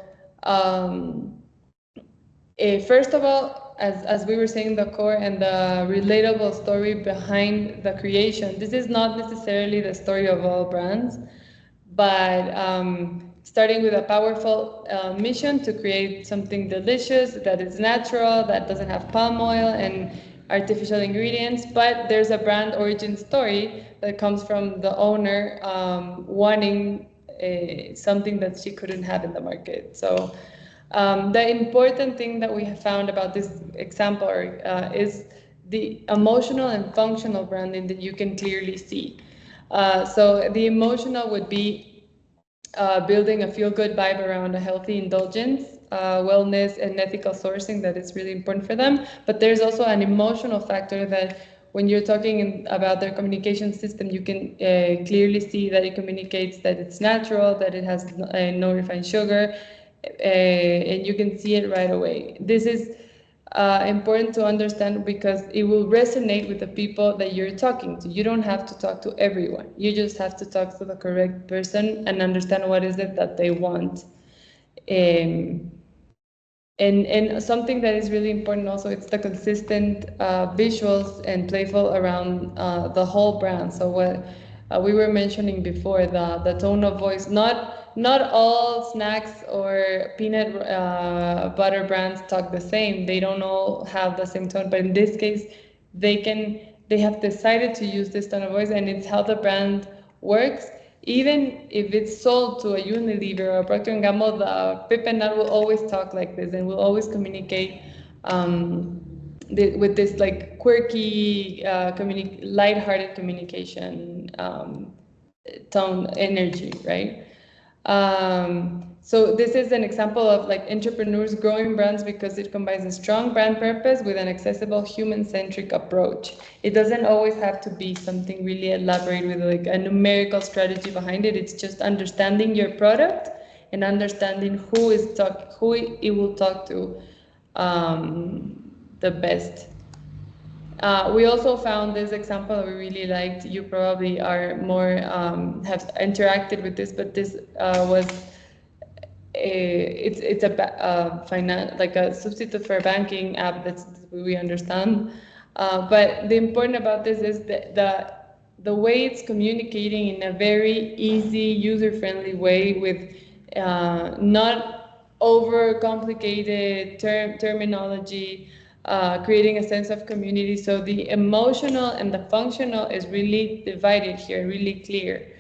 first of all, as we were saying, the core and the relatable story behind the creation. This is not necessarily the story of all brands, but starting with a powerful mission to create something delicious that is natural, that doesn't have palm oil and artificial ingredients, but there's a brand origin story that comes from the owner wanting something that she couldn't have in the market. So the important thing that we have found about this example is the emotional and functional branding that you can clearly see. So the emotional would be building a feel-good vibe around a healthy indulgence, wellness, and ethical sourcing that is really important for them. But there's also an emotional factor that when you're talking about their communication system, you can clearly see that it communicates that it's natural, that it has no refined sugar, and you can see it right away. This is important to understand because it will resonate with the people that you're talking to. You don't have to talk to everyone. You just have to talk to the correct person and understand what is it that they want. And something that is really important also, it's the consistent visuals and playful around the whole brand. So what we were mentioning before, the tone of voice, not all snacks or peanut butter brands talk the same. They don't all have the same tone, but in this case, they have decided to use this tone of voice, and it's how the brand works. Even if it's sold to a Unilever or a Procter & Gamble, the Pip and Nut will always talk like this and will always communicate with this like quirky, lighthearted communication tone, energy, right? So this is an example of like entrepreneurs growing brands because it combines a strong brand purpose with an accessible human-centric approach. It doesn't always have to be something really elaborate with like a numerical strategy behind it. It's just understanding your product and understanding who it will talk to the best. We also found this example that we really liked. You probably are more have interacted with this, but this was it's a like a substitute for a banking app that's we understand. But the important about this is that the way it's communicating in a very easy, user-friendly way with not over-complicated terminology, creating a sense of community. So the emotional and the functional is really divided here, really clear.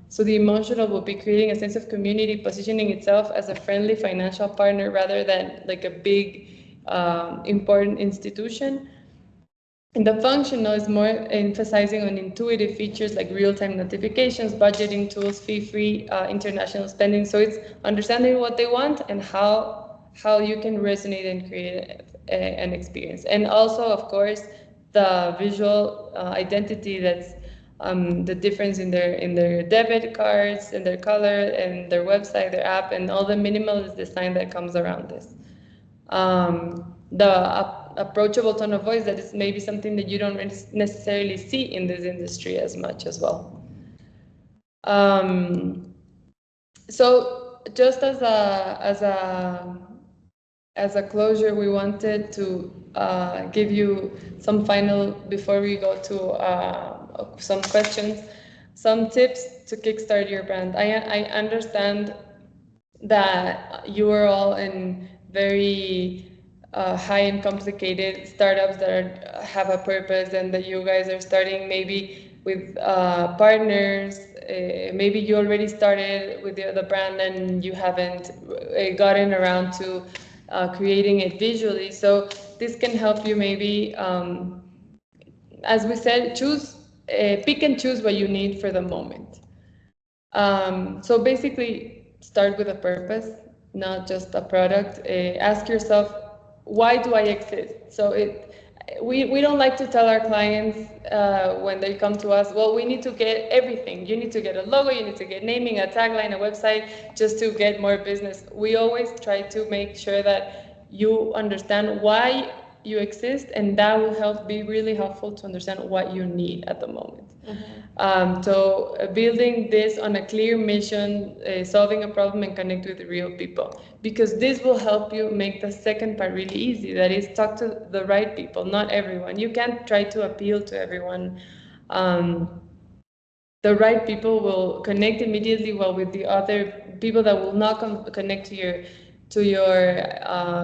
So the emotional will be creating a sense of community, positioning itself as a friendly financial partner rather than like a big, important institution. And the functional is more emphasizing on intuitive features like real-time notifications, budgeting tools, fee-free international spending. So it's understanding what they want and how you can resonate and create an experience. And also, of course, the visual identity that's the difference in their debit cards, and their color, and their website, their app, and all the minimalist design that comes around this. The approachable tone of voice, that is maybe something that you don't necessarily see in this industry as much as well. So just as a closure, we wanted to give you some final, before we go to some questions, some tips to kickstart your brand. I understand that you are all in very high and complicated startups that have a purpose, and that you guys are starting maybe with partners. Maybe you already started with the brand and you haven't gotten around to creating it visually. So this can help you maybe, as we said, pick and choose what you need for the moment. So basically, start with a purpose, not just a product. Ask yourself, why do I exist? So we don't like to tell our clients when they come to us, well, we need to get everything. You need to get a logo, you need to get naming, a tagline, a website, just to get more business. We always try to make sure that you understand why you exist, and that will be really helpful to understand what you need at the moment. So building this on a clear mission, solving a problem, and connect with real people, because this will help you make the second part really easy. That is, talk to the right people, not everyone. You can't try to appeal to everyone. The right people will connect immediately, while with the other people that will not connect to your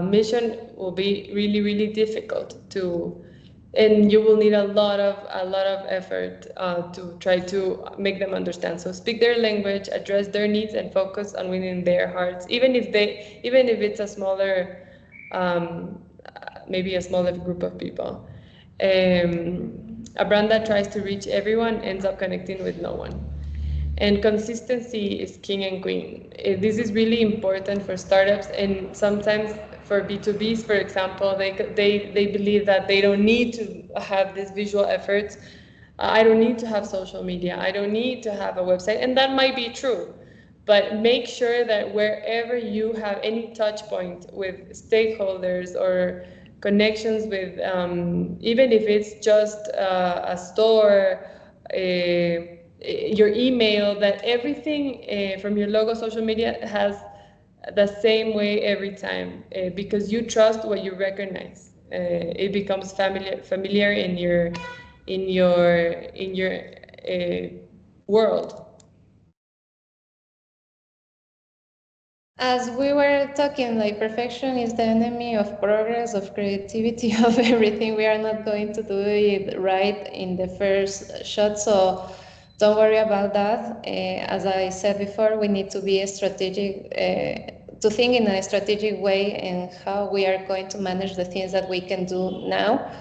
mission will be really, really difficult to. And you will need a lot of effort to try to make them understand. So speak their language, address their needs, and focus on winning their hearts. Even if it's a smaller, maybe a smaller group of people. A brand that tries to reach everyone ends up connecting with no one. And consistency is king and queen. This is really important for startups, and sometimes for B2Bs, for example, they believe that they don't need to have these visual efforts. I don't need to have social media. I don't need to have a website, and that might be true. But make sure that wherever you have any touch point with stakeholders or connections with, even if it's just a store, your email, that everything from your logo, social media has the same way every time, because you trust what you recognize. It becomes familiar in your world. As we were talking, like, perfection is the enemy of progress, of creativity, of everything. We are not going to do it right in the first shot, so don't worry about that. As I said before, we need to be strategic, to think in a strategic way in how we are going to manage the things that we can do now.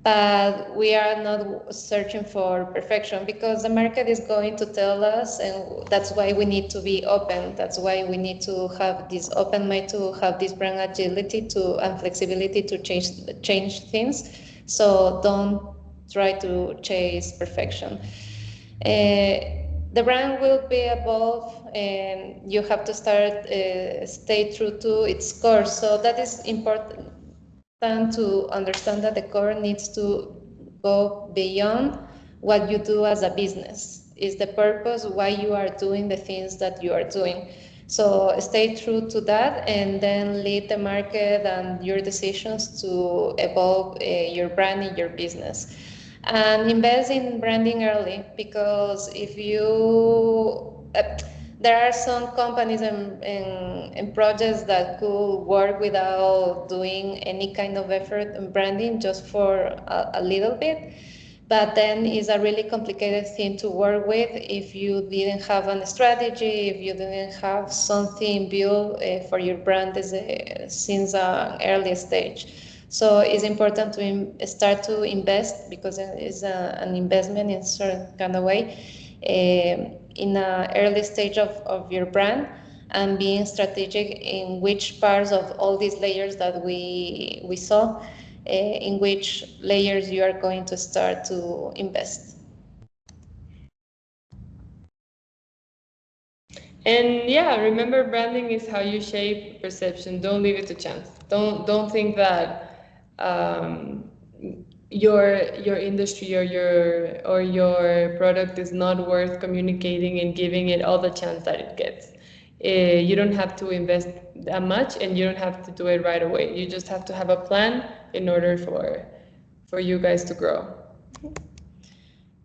but we are not searching for perfection because the market is going to tell us, and that's why we need to be open. That's why we need to have this open mind, to have this brand agility and flexibility to change things. So don't try to chase perfection. The brand will be evolved, and you have to stay true to its core. So that is important to understand that the core needs to go beyond what you do as a business. Is the purpose why you are doing the things that you are doing. So stay true to that, and then lead the market and your decisions to evolve your brand in your business. And invest in branding early, because if you there are some companies and projects that could work without doing any kind of effort in branding, just for a little bit. But then it's a really complicated thing to work with if you didn't have a strategy, if you didn't have something built for your brand since an early stage. So it's important to start to invest, because it's an investment in a certain kind of way, in an early stage of your brand, and being strategic in which parts of all these layers that we saw, in which layers you are going to start to invest. And yeah, remember, branding is how you shape perception. Don't leave it to chance. Don't think that your industry or your product is not worth communicating and giving it all the chance that it gets. You don't have to invest that much, and you don't have to do it right away. You just have to have a plan in order for you guys to grow.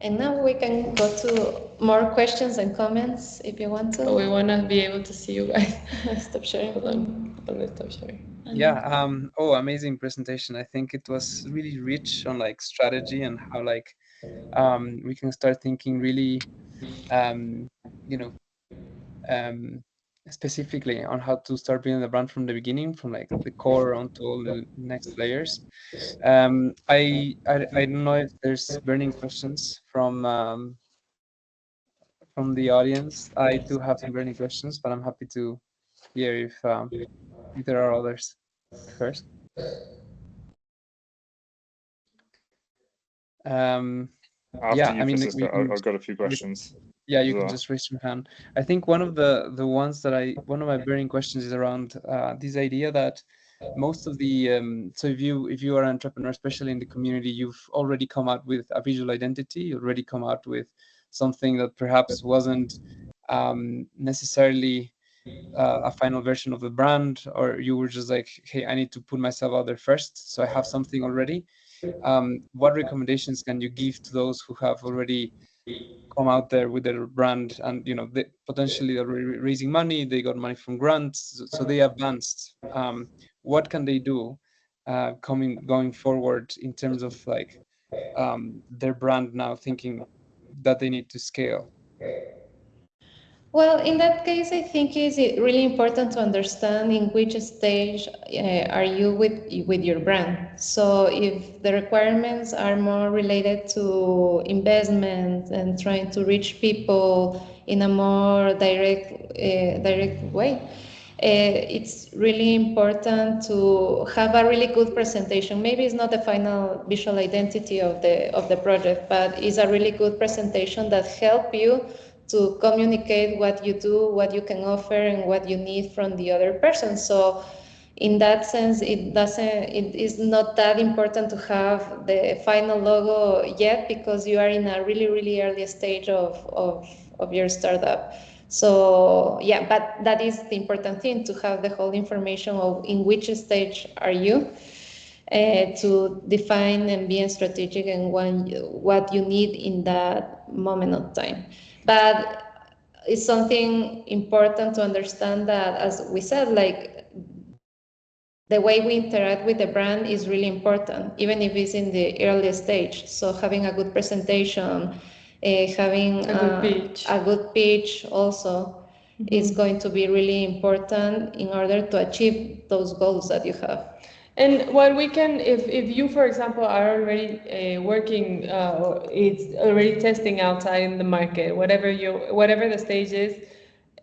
And now we can go to more questions and comments if you want to. But we want to be able to see you guys. Stop sharing. Hold on, let's stop sharing. Yeah. Amazing presentation. I think it was really rich on like strategy and how like we can start thinking really you know specifically on how to start building the brand from the beginning, from like the core onto all the next layers. I don't know if there's burning questions from the audience. I do have some burning questions, but I'm happy to hear if there are others first. After you, Francisco, I've got a few questions. Yeah, you can just raise your hand. I think one of the ones that one of my burning questions is around this idea that most of the so if you are an entrepreneur, especially in the community, you've already come out with a visual identity. You already come out with something that perhaps wasn't necessarily a final version of the brand, or you were just like, hey, I need to put myself out there first, so I have something already. What recommendations can you give to those who have already come out there with their brand, and they potentially are raising money, they got money from grants, so they advanced? What can they do going forward in terms of like their brand now, thinking that they need to scale? Well, in that case, I think it's really important to understand in which stage are you with your brand. So if the requirements are more related to investment and trying to reach people in a more direct way, it's really important to have a really good presentation. Maybe it's not the final visual identity of the project, but it's a really good presentation that help you to communicate what you do, what you can offer, and what you need from the other person. So in that sense, it is not that important to have the final logo yet, because you are in a really, really early stage of your startup. So yeah, but that is the important thing, to have the whole information of in which stage are you, to define and be strategic and what you need in that moment of time. But it's something important to understand that, as we said, like the way we interact with the brand is really important, even if it's in the early stage. So having a good presentation, having a good pitch also is going to be really important in order to achieve those goals that you have. And what we can, if you, for example, are already working, or it's already testing outside in the market, whatever the stage is,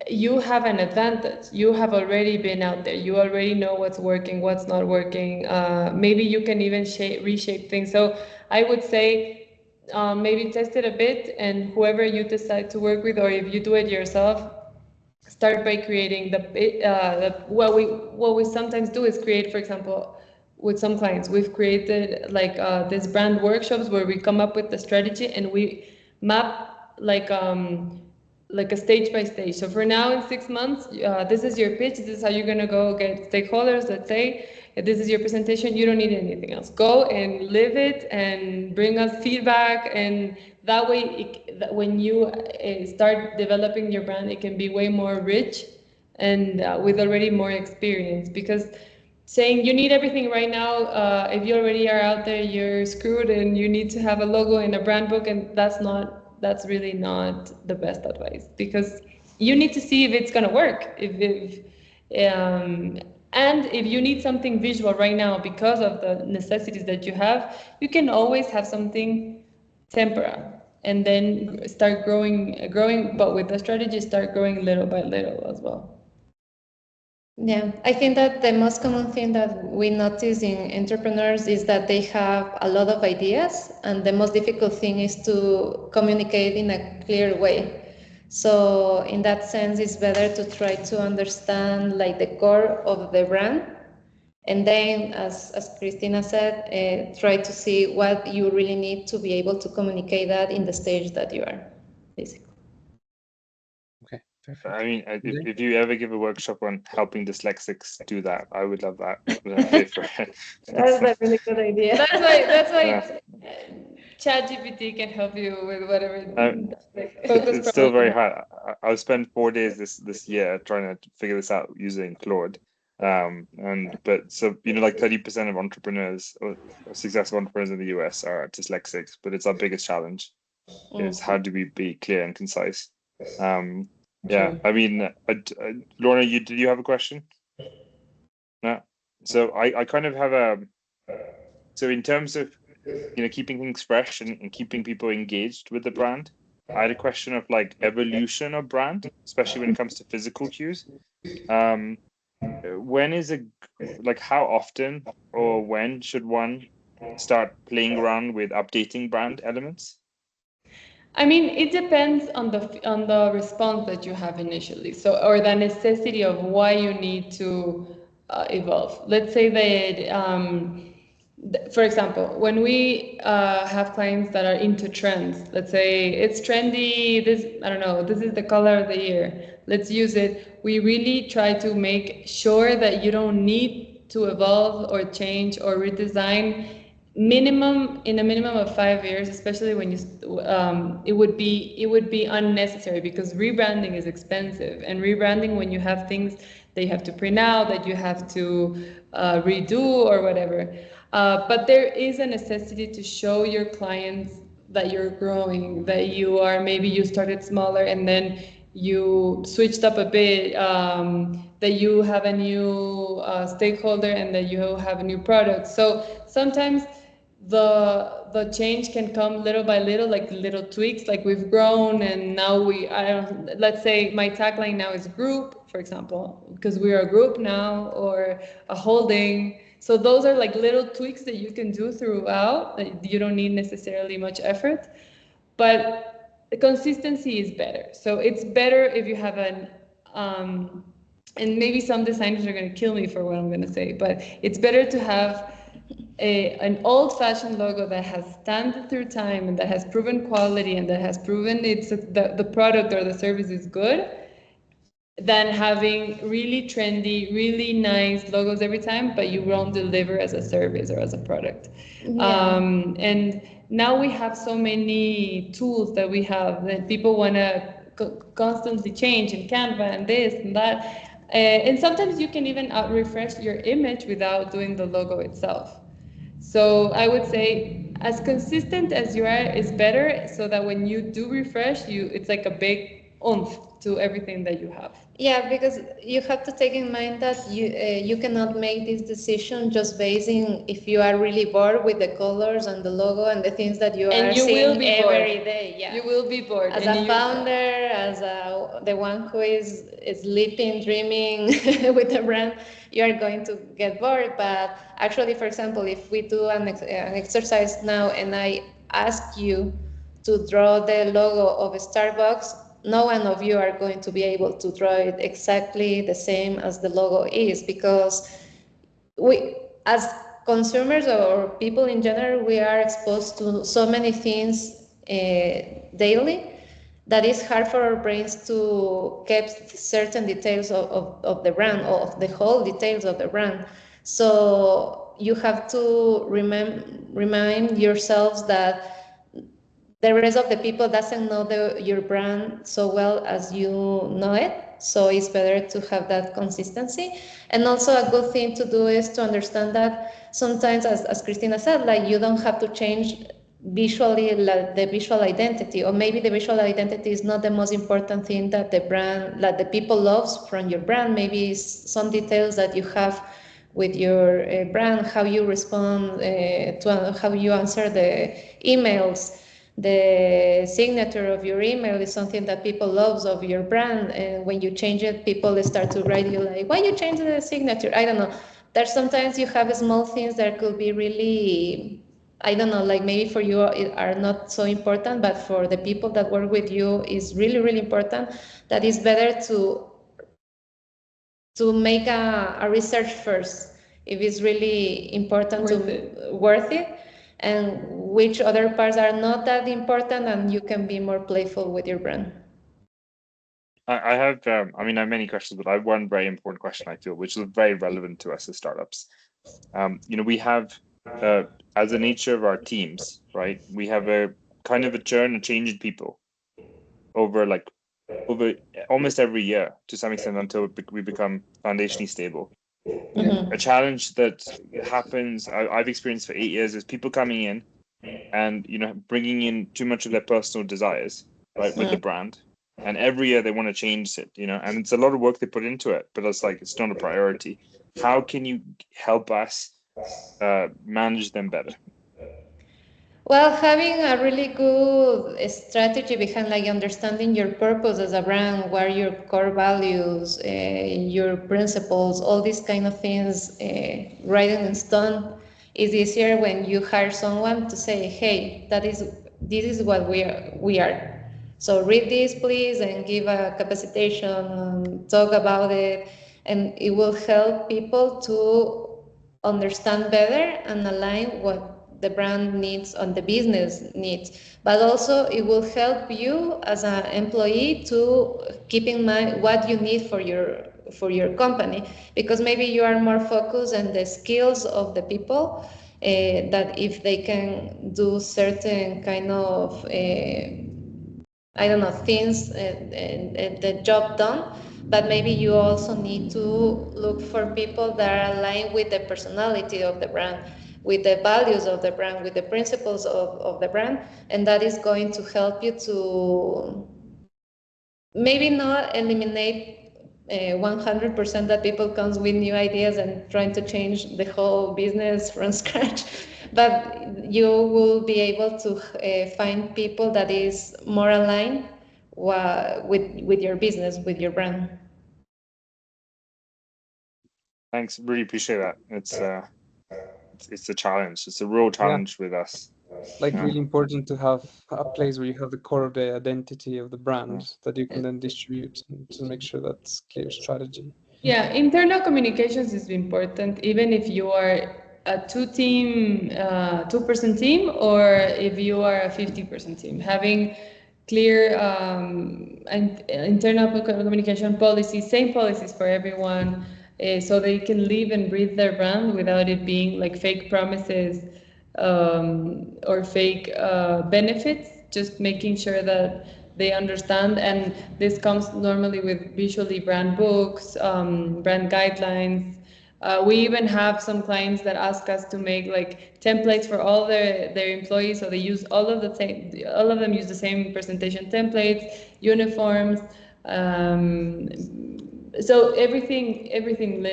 you have an advantage. You have already been out there. You already know what's working, what's not working. Maybe you can even reshape things. So I would say maybe test it a bit, and whoever you decide to work with, or if you do it yourself, start by creating what we sometimes do is create, for example, with some clients, we've created like this brand workshops where we come up with the strategy and we map like a stage by stage. So for now, in 6 months, this is your pitch. This is how you're gonna go get stakeholders. Let's say this is your presentation. You don't need anything else. Go and live it and bring us feedback. And that way, when you start developing your brand, it can be way more rich and with already more experience. Because saying you need everything right now, if you already are out there, you're screwed, and you need to have a logo and a brand book, and that's really not the best advice, because you need to see if it's going to work. And if you need something visual right now because of the necessities that you have, you can always have something temporary and then start growing, but with the strategy, start growing little by little as well. Yeah, I think that the most common thing that we notice in entrepreneurs is that they have a lot of ideas, and the most difficult thing is to communicate in a clear way. So in that sense, it's better to try to understand like the core of the brand, and then, as Christina said, try to see what you really need to be able to communicate that in the stage that you are, basically. Okay, perfect. I mean, if you ever give a workshop on helping dyslexics do that, I would love that. I'd pay for it. That's a really good idea. That's why Yeah. ChatGPT can help you with whatever. It's still very hard. I'll spend 4 days this year trying to figure this out using Claude. But so like 30% of entrepreneurs or successful entrepreneurs in the US are dyslexics, but it's our biggest challenge is how do we be clear and concise. Yeah, I mean, Lorna, did you have a question? No. So I kind of have so in terms of keeping things fresh and keeping people engaged with the brand, I had a question of like evolution of brand, especially when it comes to physical cues. When is how often or when should one start playing around with updating brand elements? I mean, it depends on the response that you have initially. So, or the necessity of why you need to evolve. Let's say that, for example, when we have clients that are into trends, let's say it's trendy, I don't know, this is the color of the year, let's use it. We really try to make sure that you don't need to evolve or change or redesign in a minimum of 5 years, especially when it would be unnecessary, because rebranding is expensive, and rebranding, when you have things that you have to print out, that you have to redo or whatever. But there is a necessity to show your clients that you're growing, that maybe you started smaller and then you switched up a bit, that you have a new stakeholder and that you have a new product. So sometimes the change can come little by little, like little tweaks, like we've grown and now let's say my tagline now is group, for example, because we are a group now, or a holding. So those are like little tweaks that you can do throughout, that you don't need necessarily much effort, but the consistency is better. So it's better if you have and maybe some designers are going to kill me for what I'm going to say, but it's better to have an old-fashioned logo that has stand through time and that has proven quality and that has proven the product or the service is good, than having really trendy, really nice logos every time, but you won't deliver as a service or as a product. Yeah. And now we have so many tools that we have that people want to constantly change, in Canva and this and that. And sometimes you can even refresh your image without doing the logo itself. So I would say as consistent as you are is better, so that when you do refresh, it's like a big oomph to everything that you have. Yeah, because you have to take in mind that you cannot make this decision just basing if you are really bored with the colors and the logo and the things that you And are you will seeing be every bored. day. Yeah, You will be bored. as and a you- founder, as the one who is sleeping, dreaming with the brand, you are going to get bored. But actually, for example, if we do an exercise now and I ask you to draw the logo of Starbucks, no one of you are going to be able to draw it exactly the same as the logo is, because we, as consumers or people in general, we are exposed to so many things daily that it's hard for our brains to keep certain details of the brand, or of the whole details of the brand. So you have to remind yourselves that the rest of the people doesn't know your brand so well as you know it. So it's better to have that consistency. And also a good thing to do is to understand that sometimes, as Christina said, like you don't have to change visually the visual identity, or maybe the visual identity is not the most important thing that the brand, that the people loves from your brand. Maybe it's some details that you have with your brand, how you respond how you answer the emails. The signature of your email is something that people loves of your brand, and when you change it, people start to write you like, why you change the signature? I don't know. There's sometimes you have small things that could be really, I don't know, like maybe for you are not so important, but for the people that work with you is really, really important. That is better to make a research first if it's really important, worth it, and which other parts are not that important, and you can be more playful with your brand. I have, I mean, I have many questions, but I have one very important question, I feel, which is very relevant to us as startups. We have, as the nature of our teams, right, we have a kind of a churn and change in people over almost every year to some extent until we become foundationally stable. Mm-hmm. A challenge that happens, I've experienced for 8 years, is people coming in and bringing in too much of their personal desires, right, with the brand, and every year they want to change it, and it's a lot of work they put into it, but it's not a priority. How can you help us manage them better? Well, having a really good strategy behind, like, understanding your purpose as a brand, what are your core values, your principles, all these kind of things, writing in stone, is easier when you hire someone to say, hey, this is what we are. So read this, please, and give a capacitation, talk about it, and it will help people to understand better and align what the brand needs and the business needs. But also it will help you as an employee to keep in mind what you need for your company, because maybe you are more focused on the skills of the people, that if they can do certain kind of I don't know, things and the job done, but maybe you also need to look for people that are aligned with the personality of the brand, with the values of the brand, with the principles of the brand, and that is going to help you to maybe not eliminate 100% that people comes with new ideas and trying to change the whole business from scratch, but you will be able to find people that is more aligned with your business, with your brand. Thanks, really appreciate that. It's a challenge. It's a real challenge with us. Really important to have a place where you have the core of the identity of the brand that you can then distribute to make sure that's clear strategy. Yeah, internal communications is important, even if you are a two-person team, or if you are a 50-person team. Having clear internal communication policies, same policies for everyone, so they can live and breathe their brand without it being like fake promises or fake benefits. Just making sure that they understand, and this comes normally with visually brand books, brand guidelines, We even have some clients that ask us to make like templates for all their employees, so they use all of them use the same presentation templates, uniforms. So everything everything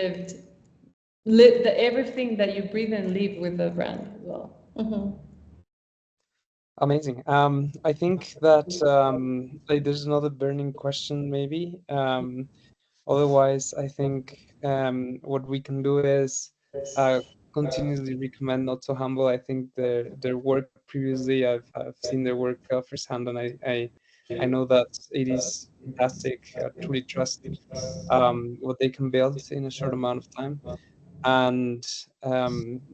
that you breathe and live with the brand as well. Amazing. I think that like there's another burning question maybe. Otherwise, I think what we can do is continuously recommend Not So Humble. I think their work previously, I've seen their work firsthand, and I know that it is fantastic. I truly trust what they can build in a short amount of time. And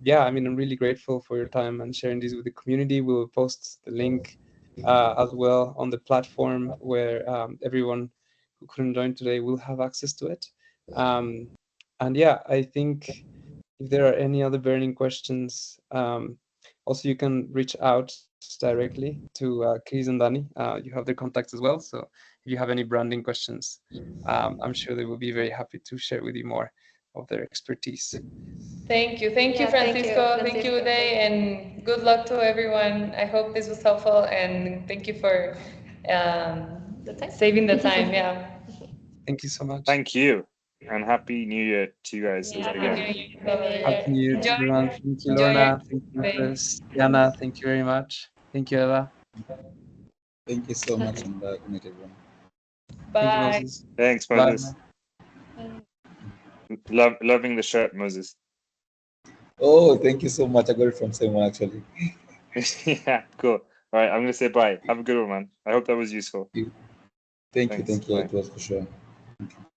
yeah, I mean, I'm really grateful for your time and sharing this with the community. We will post the link as well on the platform where everyone who couldn't join today will have access to it. And yeah, I think if there are any other burning questions, also you can reach out directly to Chris and Danny. You have their contacts as well. So if you have any branding questions, I'm sure they will be very happy to share with you more of their expertise. Thank you, Yeah, Francisco. Thank you, Uday, and good luck to everyone. I hope this was helpful, and thank you for saving the time. Yeah. Thank you so much. Thank you, and happy New Year to you guys Happy again. New Year. Happy New Year to everyone. Thank you, Enjoy Lorna. your Thank you, day. Chris. Diana, thank you very much. Thank you, Eva. Thank you so much, and good night, everyone. Thank you, Bye. Moses. Thanks, Bye. Moses. Loving the shirt, Moses. Oh, thank you so much. I got it from someone actually. Yeah, cool. All right, I'm gonna say bye. Have a good one, man. I hope that was useful. Thank Thanks. you. Bye. It was for sure. Thank you.